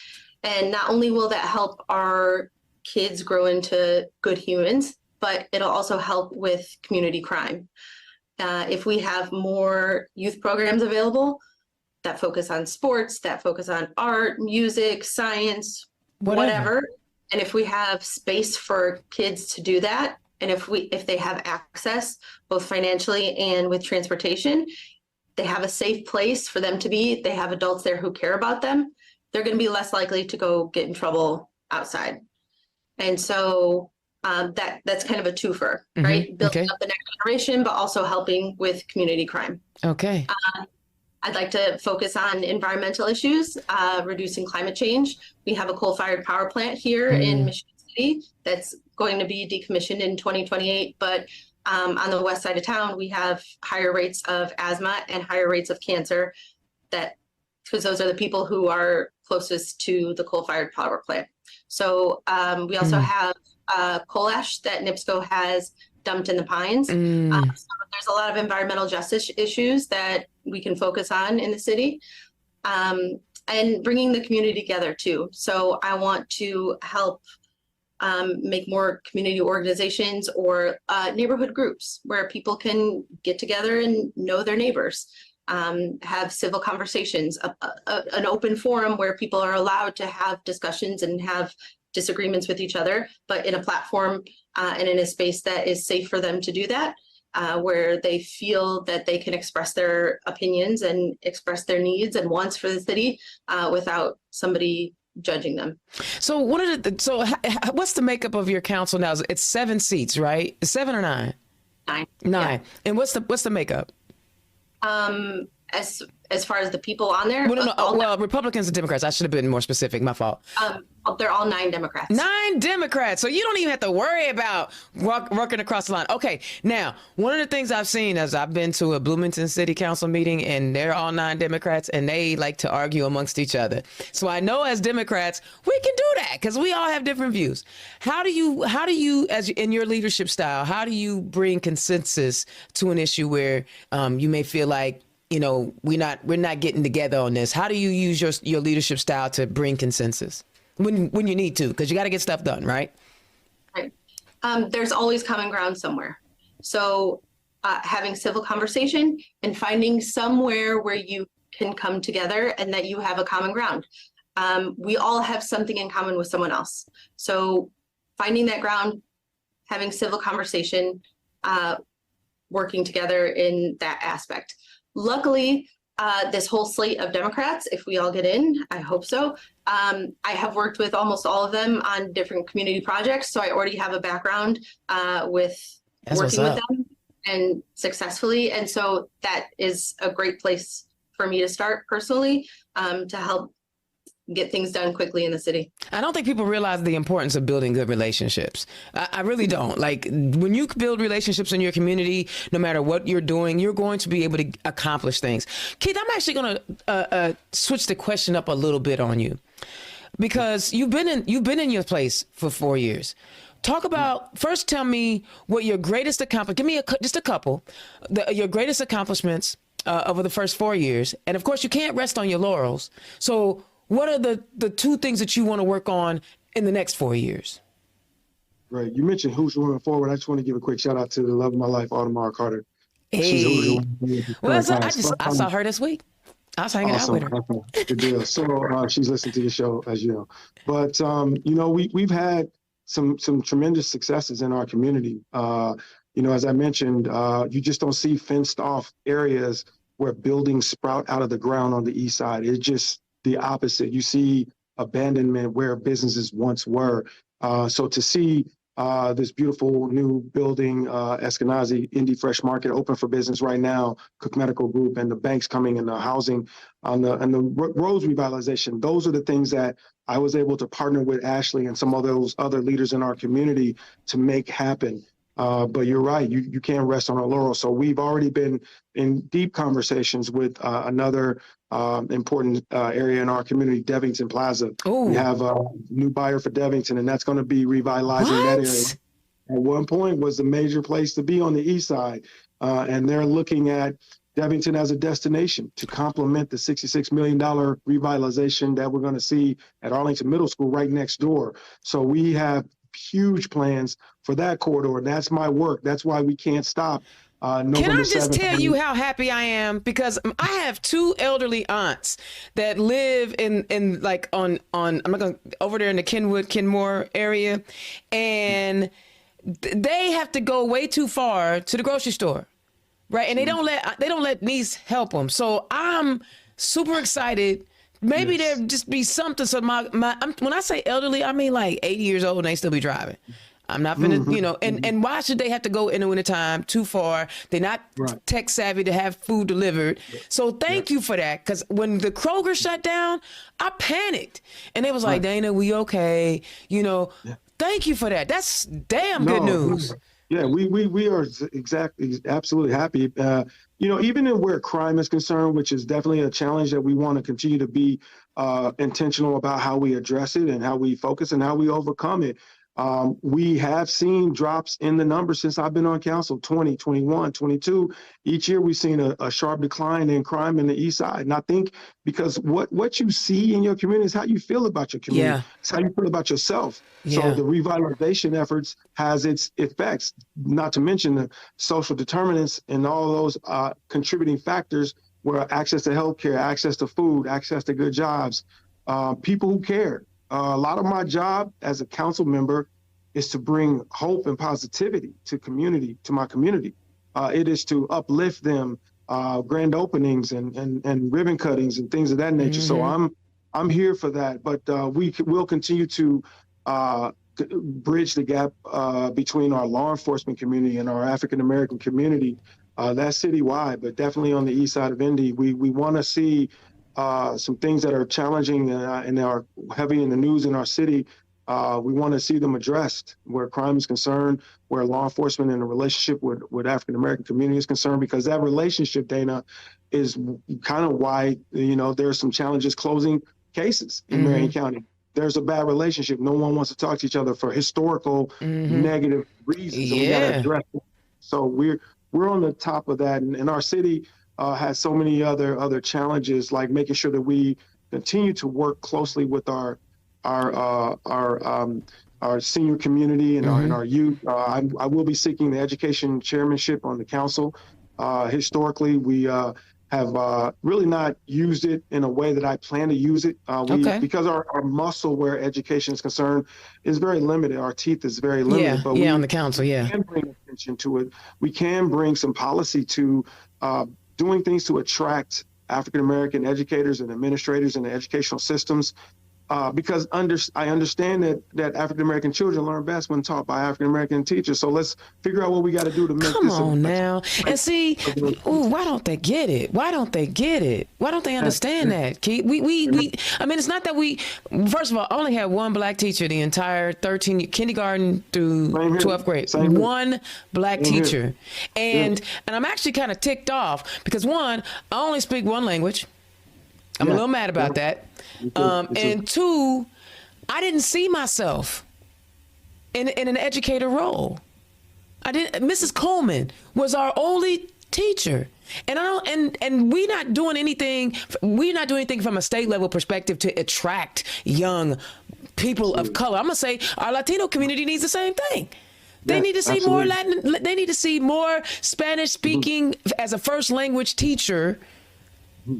And not only will that help our kids grow into good humans, but it'll also help with community crime. If we have more youth programs available that focus on sports, that focus on art, music, science, whatever. And if we have space for kids to do that, and if they have access, both financially and with transportation, they have a safe place for them to be, they have adults there who care about them, they're going to be less likely to go get in trouble outside. And so that's kind of a twofer, right? Building up the next generation, but also helping with community crime. Okay. I'd like to focus on environmental issues, reducing climate change. We have a coal-fired power plant here in Michigan City that's going to be decommissioned in 2028. But on the west side of town, we have higher rates of asthma and higher rates of cancer, because those are the people who are closest to the coal-fired power plant. So we also have coal ash that NIPSCO has dumped in the pines. So there's a lot of environmental justice issues that we can focus on in the city, and bringing the community together too. So I want to help make more community organizations or neighborhood groups where people can get together and know their neighbors. Have civil conversations, an open forum where people are allowed to have discussions and have disagreements with each other, but in a platform and in a space that is safe for them to do that, where they feel that they can express their opinions and express their needs and wants for the city without somebody judging them. So what's the makeup of your council now? It's 7 seats, right? 7 or 9? 9. 9. Yeah. And what's the makeup? As far as the people on there, well, Republicans and Democrats. I should have been more specific. My fault. They're all 9 Democrats. 9 Democrats. So you don't even have to worry about working across the line. Okay. Now, one of the things I've seen as I've been to a Bloomington City Council meeting, and they're all 9 Democrats, and they like to argue amongst each other. So I know as Democrats, we can do that because we all have different views. How do you, as in your leadership style, how do you bring consensus to an issue where you may feel like, we're not getting together on this? How do you use your leadership style to bring consensus when you need to? Because you got to get stuff done, right? Right. There's always common ground somewhere. So having civil conversation and finding somewhere where you can come together and that you have a common ground. We all have something in common with someone else. So finding that ground, having civil conversation, working together in that aspect. Luckily, this whole slate of Democrats, if we all get in, I hope so. I have worked with almost all of them on different community projects, so I already have a background with working with them and successfully. And so that is a great place for me to start personally, to help get things done quickly in the city. I don't think people realize the importance of building good relationships. I really don't. Like, when you build relationships in your community, no matter what you're doing, you're going to be able to accomplish things. Keith, I'm actually going to switch the question up a little bit on you, because you've been in your place for 4 years. Talk about, first tell me what your greatest accomplishment, give me just a couple, your greatest accomplishments over the first 4 years. And of course, you can't rest on your laurels. So what are the two things that you want to work on in the next 4 years? Right. You mentioned who's moving forward. I just want to give a quick shout out to the love of my life, Audemars Carter. Hey. She's who's Well, I saw her this week. I was hanging out with her. Good deal. So she's listening to the show, as you know. But we've had some tremendous successes in our community. As I mentioned, you just don't see fenced off areas where buildings sprout out of the ground on the east side. It's just the opposite. You see abandonment where businesses once were. So to see this beautiful new building, Eskenazi Indie Fresh Market, open for business right now, Cook Medical Group, and the banks coming, and the housing and the roads revitalization, those are the things that I was able to partner with Ashley and some of those other leaders in our community to make happen. But you're right, you can't rest on our laurels. So we've already been in deep conversations with another important area in our community, Devington Plaza. Ooh. We have a new buyer for Devington, and that's going to be revitalizing that area. At one point was the major place to be on the east side, and they're looking at Devington as a destination to complement the $66 million revitalization that we're going to see at Arlington Middle School right next door. So we have huge plans for that corridor. That's my work. That's why we can't stop. Can I just tell you how happy I am? Because I have two elderly aunts that live in like on I'm not going over there in the Kenmore area, and they have to go way too far to the grocery store, right? And they don't let niece help them. So I'm super excited. Maybe there'll just be something. So when I say elderly, I mean like 80 years old and they still be driving. I'm not gonna, and why should they have to go in the wintertime too far? They're not tech savvy to have food delivered. So thank you for that. Because when the Kroger shut down, I panicked. And they was like, Dana, we okay? Thank you for that. That's damn good news. Yeah, we are absolutely happy. Even in where crime is concerned, which is definitely a challenge that we want to continue to be intentional about how we address it and how we focus and how we overcome it. We have seen drops in the numbers since I've been on council, 20, 21, 22. Each year we've seen a sharp decline in crime in the east side. And I think because what you see in your community is how you feel about your community. Yeah. It's how you feel about yourself. Yeah. So the revitalization efforts has its effects, not to mention the social determinants and all those contributing factors where access to healthcare, access to food, access to good jobs, people who care. A lot of my job as a council member is to bring hope and positivity to my community. It is to uplift them, grand openings and ribbon cuttings and things of that nature. Mm-hmm. So I'm here for that. But we'll continue to bridge the gap between our law enforcement community and our African American community. That's citywide, but definitely on the east side of Indy, we want to see some things that are challenging and are heavy in the news in our city. We want to see them addressed where crime is concerned, where law enforcement and the relationship with African-American community is concerned, because that relationship, Dana, is kind of why, there are some challenges closing cases in Marion County. There's a bad relationship. No one wants to talk to each other for historical negative reasons. And we got to address it. So we're on the top of that. And our city has so many other challenges, like making sure that we continue to work closely with our senior community and our youth. I will be seeking the education chairmanship on the council. Historically, we have really not used it in a way that I plan to use it. Because our muscle where education is concerned is very limited. Our teeth is very limited. But on the council, we can bring attention to it. We can bring some policy to doing things to attract African-American educators and administrators in the educational systems. because I understand that African American children learn best when taught by African American teachers. So let's figure out what we got to do to make Come this. on now. And see, why don't they get it? Why don't they get it? Why don't they understand that, Keith? I mean, it's not that first of all, I only had one black teacher the entire kindergarten through 12th grade. One black teacher. And I'm actually kind of ticked off because one, I only speak one language. I'm a little mad about that. And two, I didn't see myself in an educator role. I didn't. Mrs. Coleman was our only teacher, and we're not doing anything. We're not doing anything from a state level perspective to attract young people of color. I'm gonna say our Latino community needs the same thing. They need to see more Latin. They need to see more Spanish speaking as a first language teacher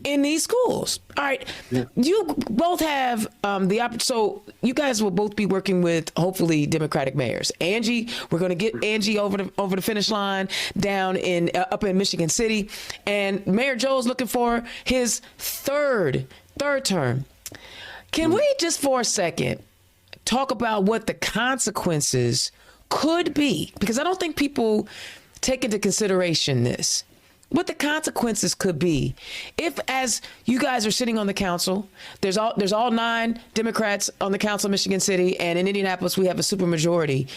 in these schools. All right. You both have the opportunity. So you guys will both be working with hopefully Democratic mayors. Angie, we're going to get Angie over the finish line down up in Michigan City, and Mayor Joe's looking for his third term. Can we just for a second talk about what the consequences could be? Because I don't think people take into consideration this. What the consequences could be if, as you guys are sitting on the council, there's all 9 Democrats on the council in Michigan City, and in Indianapolis we have a supermajority.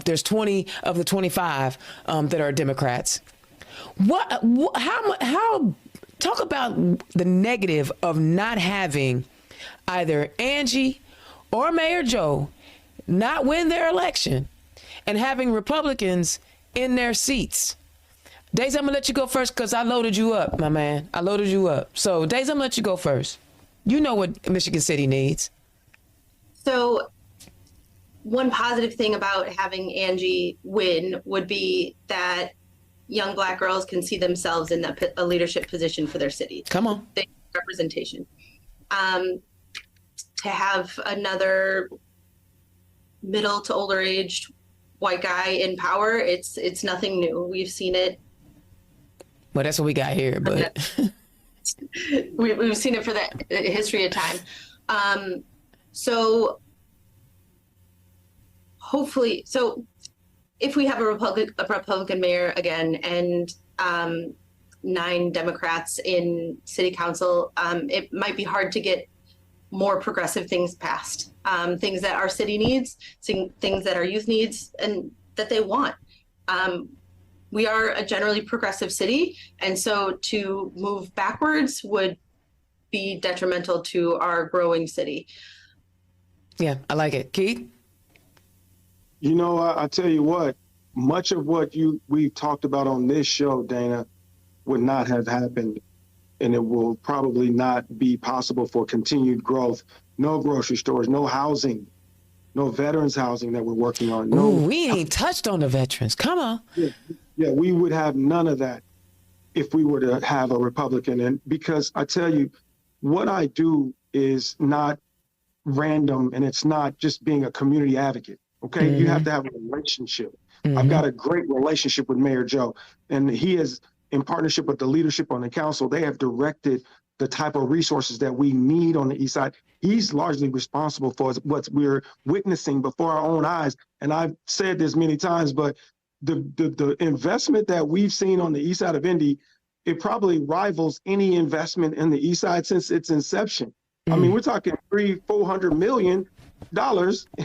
There's 20 of the 25 that are Democrats. How talk about the negative of not having either Angie or Mayor Joe not win their election and having Republicans in their seats. Daisy, I'm going to let you go first because I loaded you up, my man. I loaded you up. So, Daisy, I'm going to let you go first. You know what Michigan City needs. So, one positive thing about having Angie win would be that young Black girls can see themselves in a leadership position for their city. Come on. They representation. To have another middle to older aged white guy in power, it's nothing new. We've seen it. Well, that's what we got here, but we've seen it for the history of time. So hopefully, if we have a Republican mayor again and 9 Democrats in city council, it might be hard to get more progressive things passed, things that our city needs, things that our youth needs, and that they want. We are a generally progressive city, and so to move backwards would be detrimental to our growing city. Yeah, I like it. Keith? You know, I tell you what, much of what we've talked about on this show, Dana, would not have happened, and it will probably not be possible for continued growth. No grocery stores, no housing, no veterans housing that we're working on. No, we ain't touched on the veterans. Come on. Yeah, we would have none of that if we were to have a Republican. And because I tell you, what I do is not random, and it's not just being a community advocate. Okay, you have to have a relationship. I've got a great relationship with Mayor Joe, and he is, in partnership with the leadership on the council, they have directed the type of resources that we need on the east side. He's largely responsible for what we're witnessing before our own eyes. And I've said this many times, but the investment that we've seen on the east side of Indy, it probably rivals any investment in the east side since its inception. I mean, we're talking $300-400 million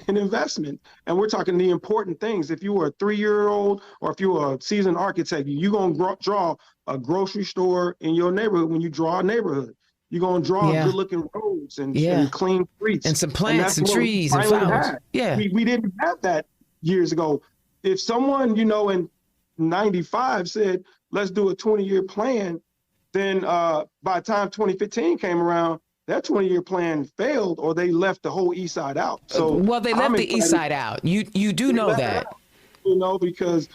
in investment, and we're talking the important things. If you were a 3-year-old or if you were a seasoned architect, you're gonna draw a grocery store in your neighborhood. When you draw a neighborhood, you're gonna draw good looking roads and clean streets and some plants and trees and flowers. We didn't have that years ago. If someone, in 95 said, let's do a 20-year plan, then by the time 2015 came around, that 20-year plan failed, or they left the whole east side out. So well, they left the east side out. You do know that. Because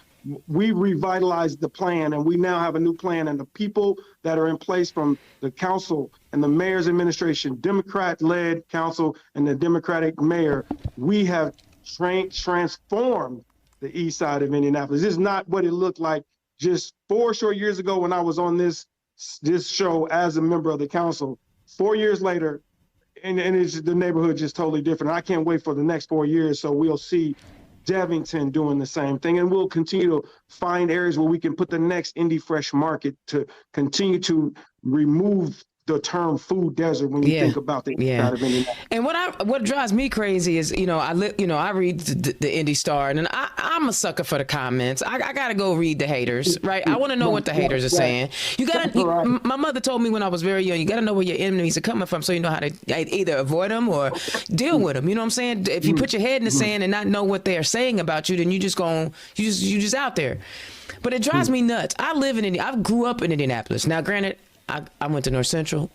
we revitalized the plan, and we now have a new plan, and the people that are in place from the council and the mayor's administration, Democrat-led council and the Democratic mayor, we have transformed the east side of Indianapolis. This is not what it looked like just 4 short years ago when I was on this show as a member of the council. 4 years later, and it's the neighborhood just totally different. I can't wait for the next 4 years. So we'll see Devington doing the same thing, and we'll continue to find areas where we can put the next Indy Fresh Market to continue to remove the term food desert when you think about the inside of Indianapolis. And what drives me crazy is, I read the Indy Star, and I'm a sucker for the comments. I gotta go read the haters, right? I want to know what the haters are saying. My mother told me when I was very young, you gotta know where your enemies are coming from, so you know how to either avoid them or deal with them. You know what I'm saying? If you put your head in the sand and not know what they're saying about you, then you just out there. But it drives me nuts. I grew up in Indianapolis. Now, granted, I went to North Central,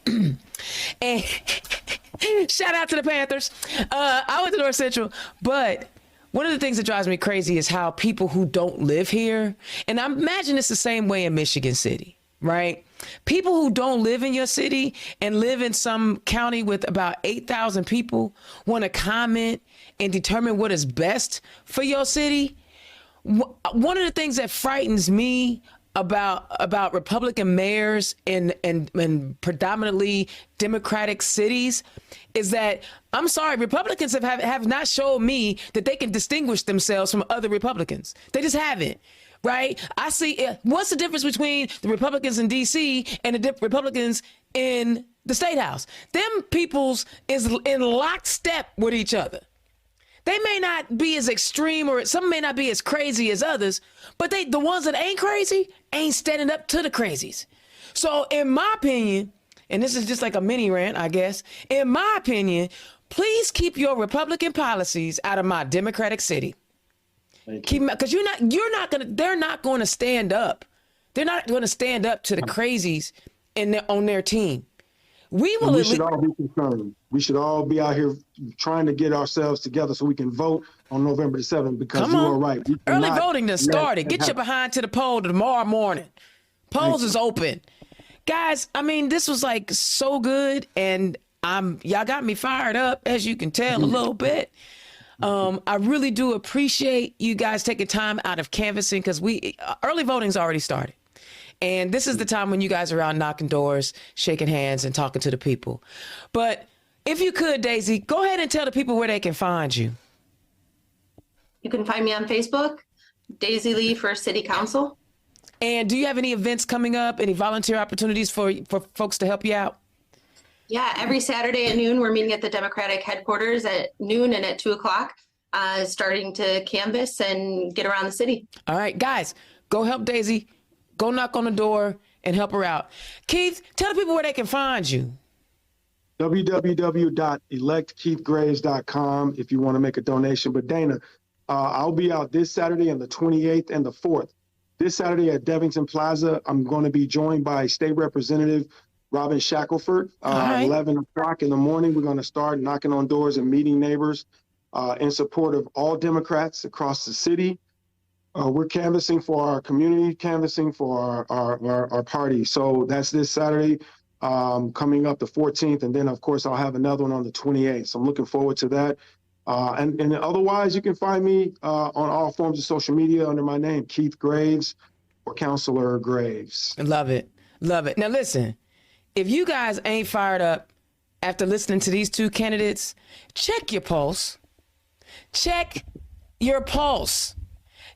and shout out to the Panthers. I went to North Central, but one of the things that drives me crazy is how people who don't live here, and I imagine it's the same way in Michigan City, right? People who don't live in your city and live in some county with about 8,000 people want to comment and determine what is best for your city. One of the things that frightens me about Republican mayors in predominantly Democratic cities is that, I'm sorry, Republicans have not shown me that they can distinguish themselves from other Republicans. They just haven't, right? I see, what's the difference between the Republicans in D.C. and the Republicans in the State House? Them peoples is in lockstep with each other. They may not be as extreme, or some may not be as crazy as others, but the ones that ain't crazy ain't standing up to the crazies. So in my opinion, and this is just like a mini rant, I guess, in my opinion, please keep your Republican policies out of my Democratic city. Because they're not going to stand up. They're not going to stand up to the crazies on their team. We should all be concerned. We should all be out here trying to get ourselves together so we can vote on November the 7th, because you are right. Early voting done started. Get your behind to the poll tomorrow morning. Polls is open. Guys, I mean, this was like so good, and y'all got me fired up, as you can tell, a little bit. I really do appreciate you guys taking time out of canvassing, because early voting's already started. And this is the time when you guys are out knocking doors, shaking hands, and talking to the people. But if you could, Daisy, go ahead and tell the people where they can find you. You can find me on Facebook, Daisy Lee for City Council. And do you have any events coming up, any volunteer opportunities for folks to help you out? Yeah, every Saturday at noon, we're meeting at the Democratic headquarters at noon and at 2:00, starting to canvass and get around the city. All right, guys, go help Daisy. Go knock on the door and help her out. Keith, tell the people where they can find you. www.electkeithgraves.com if you want to make a donation. But Dana, I'll be out this Saturday on the 28th and the 4th. This Saturday at Devington Plaza, I'm going to be joined by State Representative Robin Shackelford. 11 o'clock in the morning, we're going to start knocking on doors and meeting neighbors in support of all Democrats across the city. We're canvassing for our community, canvassing for our party. So that's this Saturday coming up the 14th. And then, of course, I'll have another one on the 28th. So I'm looking forward to that. And otherwise, you can find me on all forms of social media under my name, Keith Graves or Councilor Graves. Love it. Love it. Now, listen, if you guys ain't fired up after listening to these two candidates, check your pulse. Check your pulse.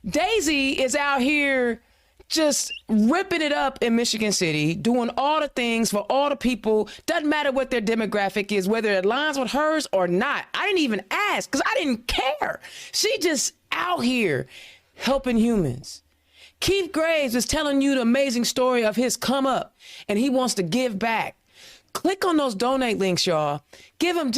Daisy is out here just ripping it up in Michigan City, doing all the things for all the people. Doesn't matter what their demographic is, whether it aligns with hers or not. I didn't even ask because I didn't care. She just out here helping humans. Keith Graves is telling you the amazing story of his come up, and he wants to give back. Click on those donate links, y'all. Give them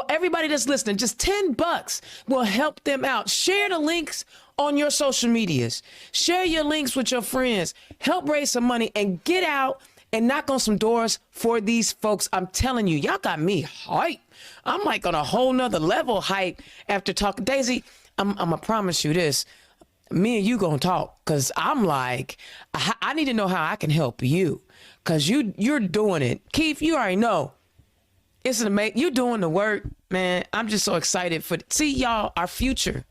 everybody that's listening, just $10 will help them out. Share the links on your social medias. Share your links with your friends. Help raise some money and get out and knock on some doors for these folks. I'm telling you, y'all got me hype. I'm like on a whole nother level hype after talking. Daisy, I'm gonna promise you this. Me and you gonna talk, because I'm like, I need to know how I can help you, because you're doing it. Keith, you already know. It's amazing. You're doing the work, man. I'm just so excited see y'all, our future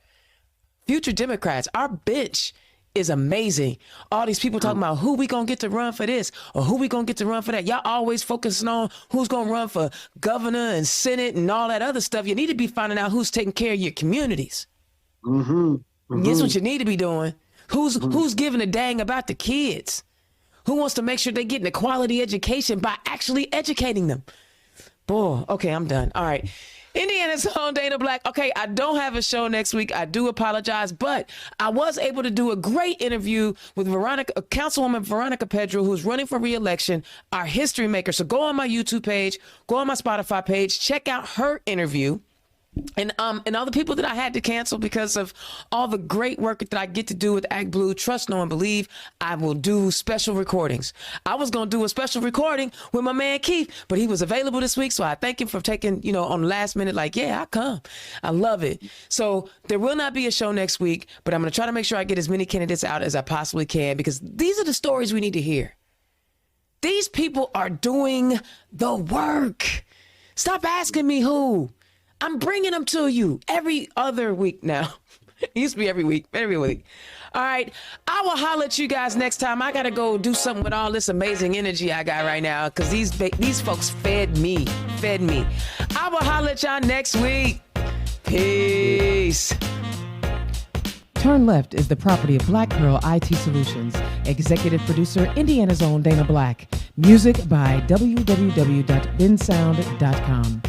Democrats, our bench is amazing. All these people talking about who we gonna get to run for this or who we gonna get to run for that. Y'all always focusing on who's gonna run for governor and senate and all that other stuff. You need to be finding out who's taking care of your communities. That's what you need to be doing. Who's giving a dang about the kids? Who wants to make sure they're getting a quality education by actually educating them? Boy, okay, I'm done. All right. Indiana's own Dana Black. Okay, I don't have a show next week. I do apologize, but I was able to do a great interview with Councilwoman Veronica Pedro, who's running for re-election, our history maker. So go on my YouTube page, go on my Spotify page, check out her interview. And all the people that I had to cancel because of all the great work that I get to do with Act Blue, Trust, Know, and Believe, I will do special recordings. I was going to do a special recording with my man Keith, but he was available this week, so I thank him for taking, on the last minute, like, yeah, I come. I love it. So there will not be a show next week, but I'm going to try to make sure I get as many candidates out as I possibly can, because these are the stories we need to hear. These people are doing the work. Stop asking me who. I'm bringing them to you every other week now. It used to be every week. All right. I will holler at you guys next time. I got to go do something with all this amazing energy I got right now because these folks fed me. I will holler at y'all next week. Peace. Turn Left is the property of Black Pearl IT Solutions. Executive producer, Indiana's own Dana Black. Music by www.bensound.com.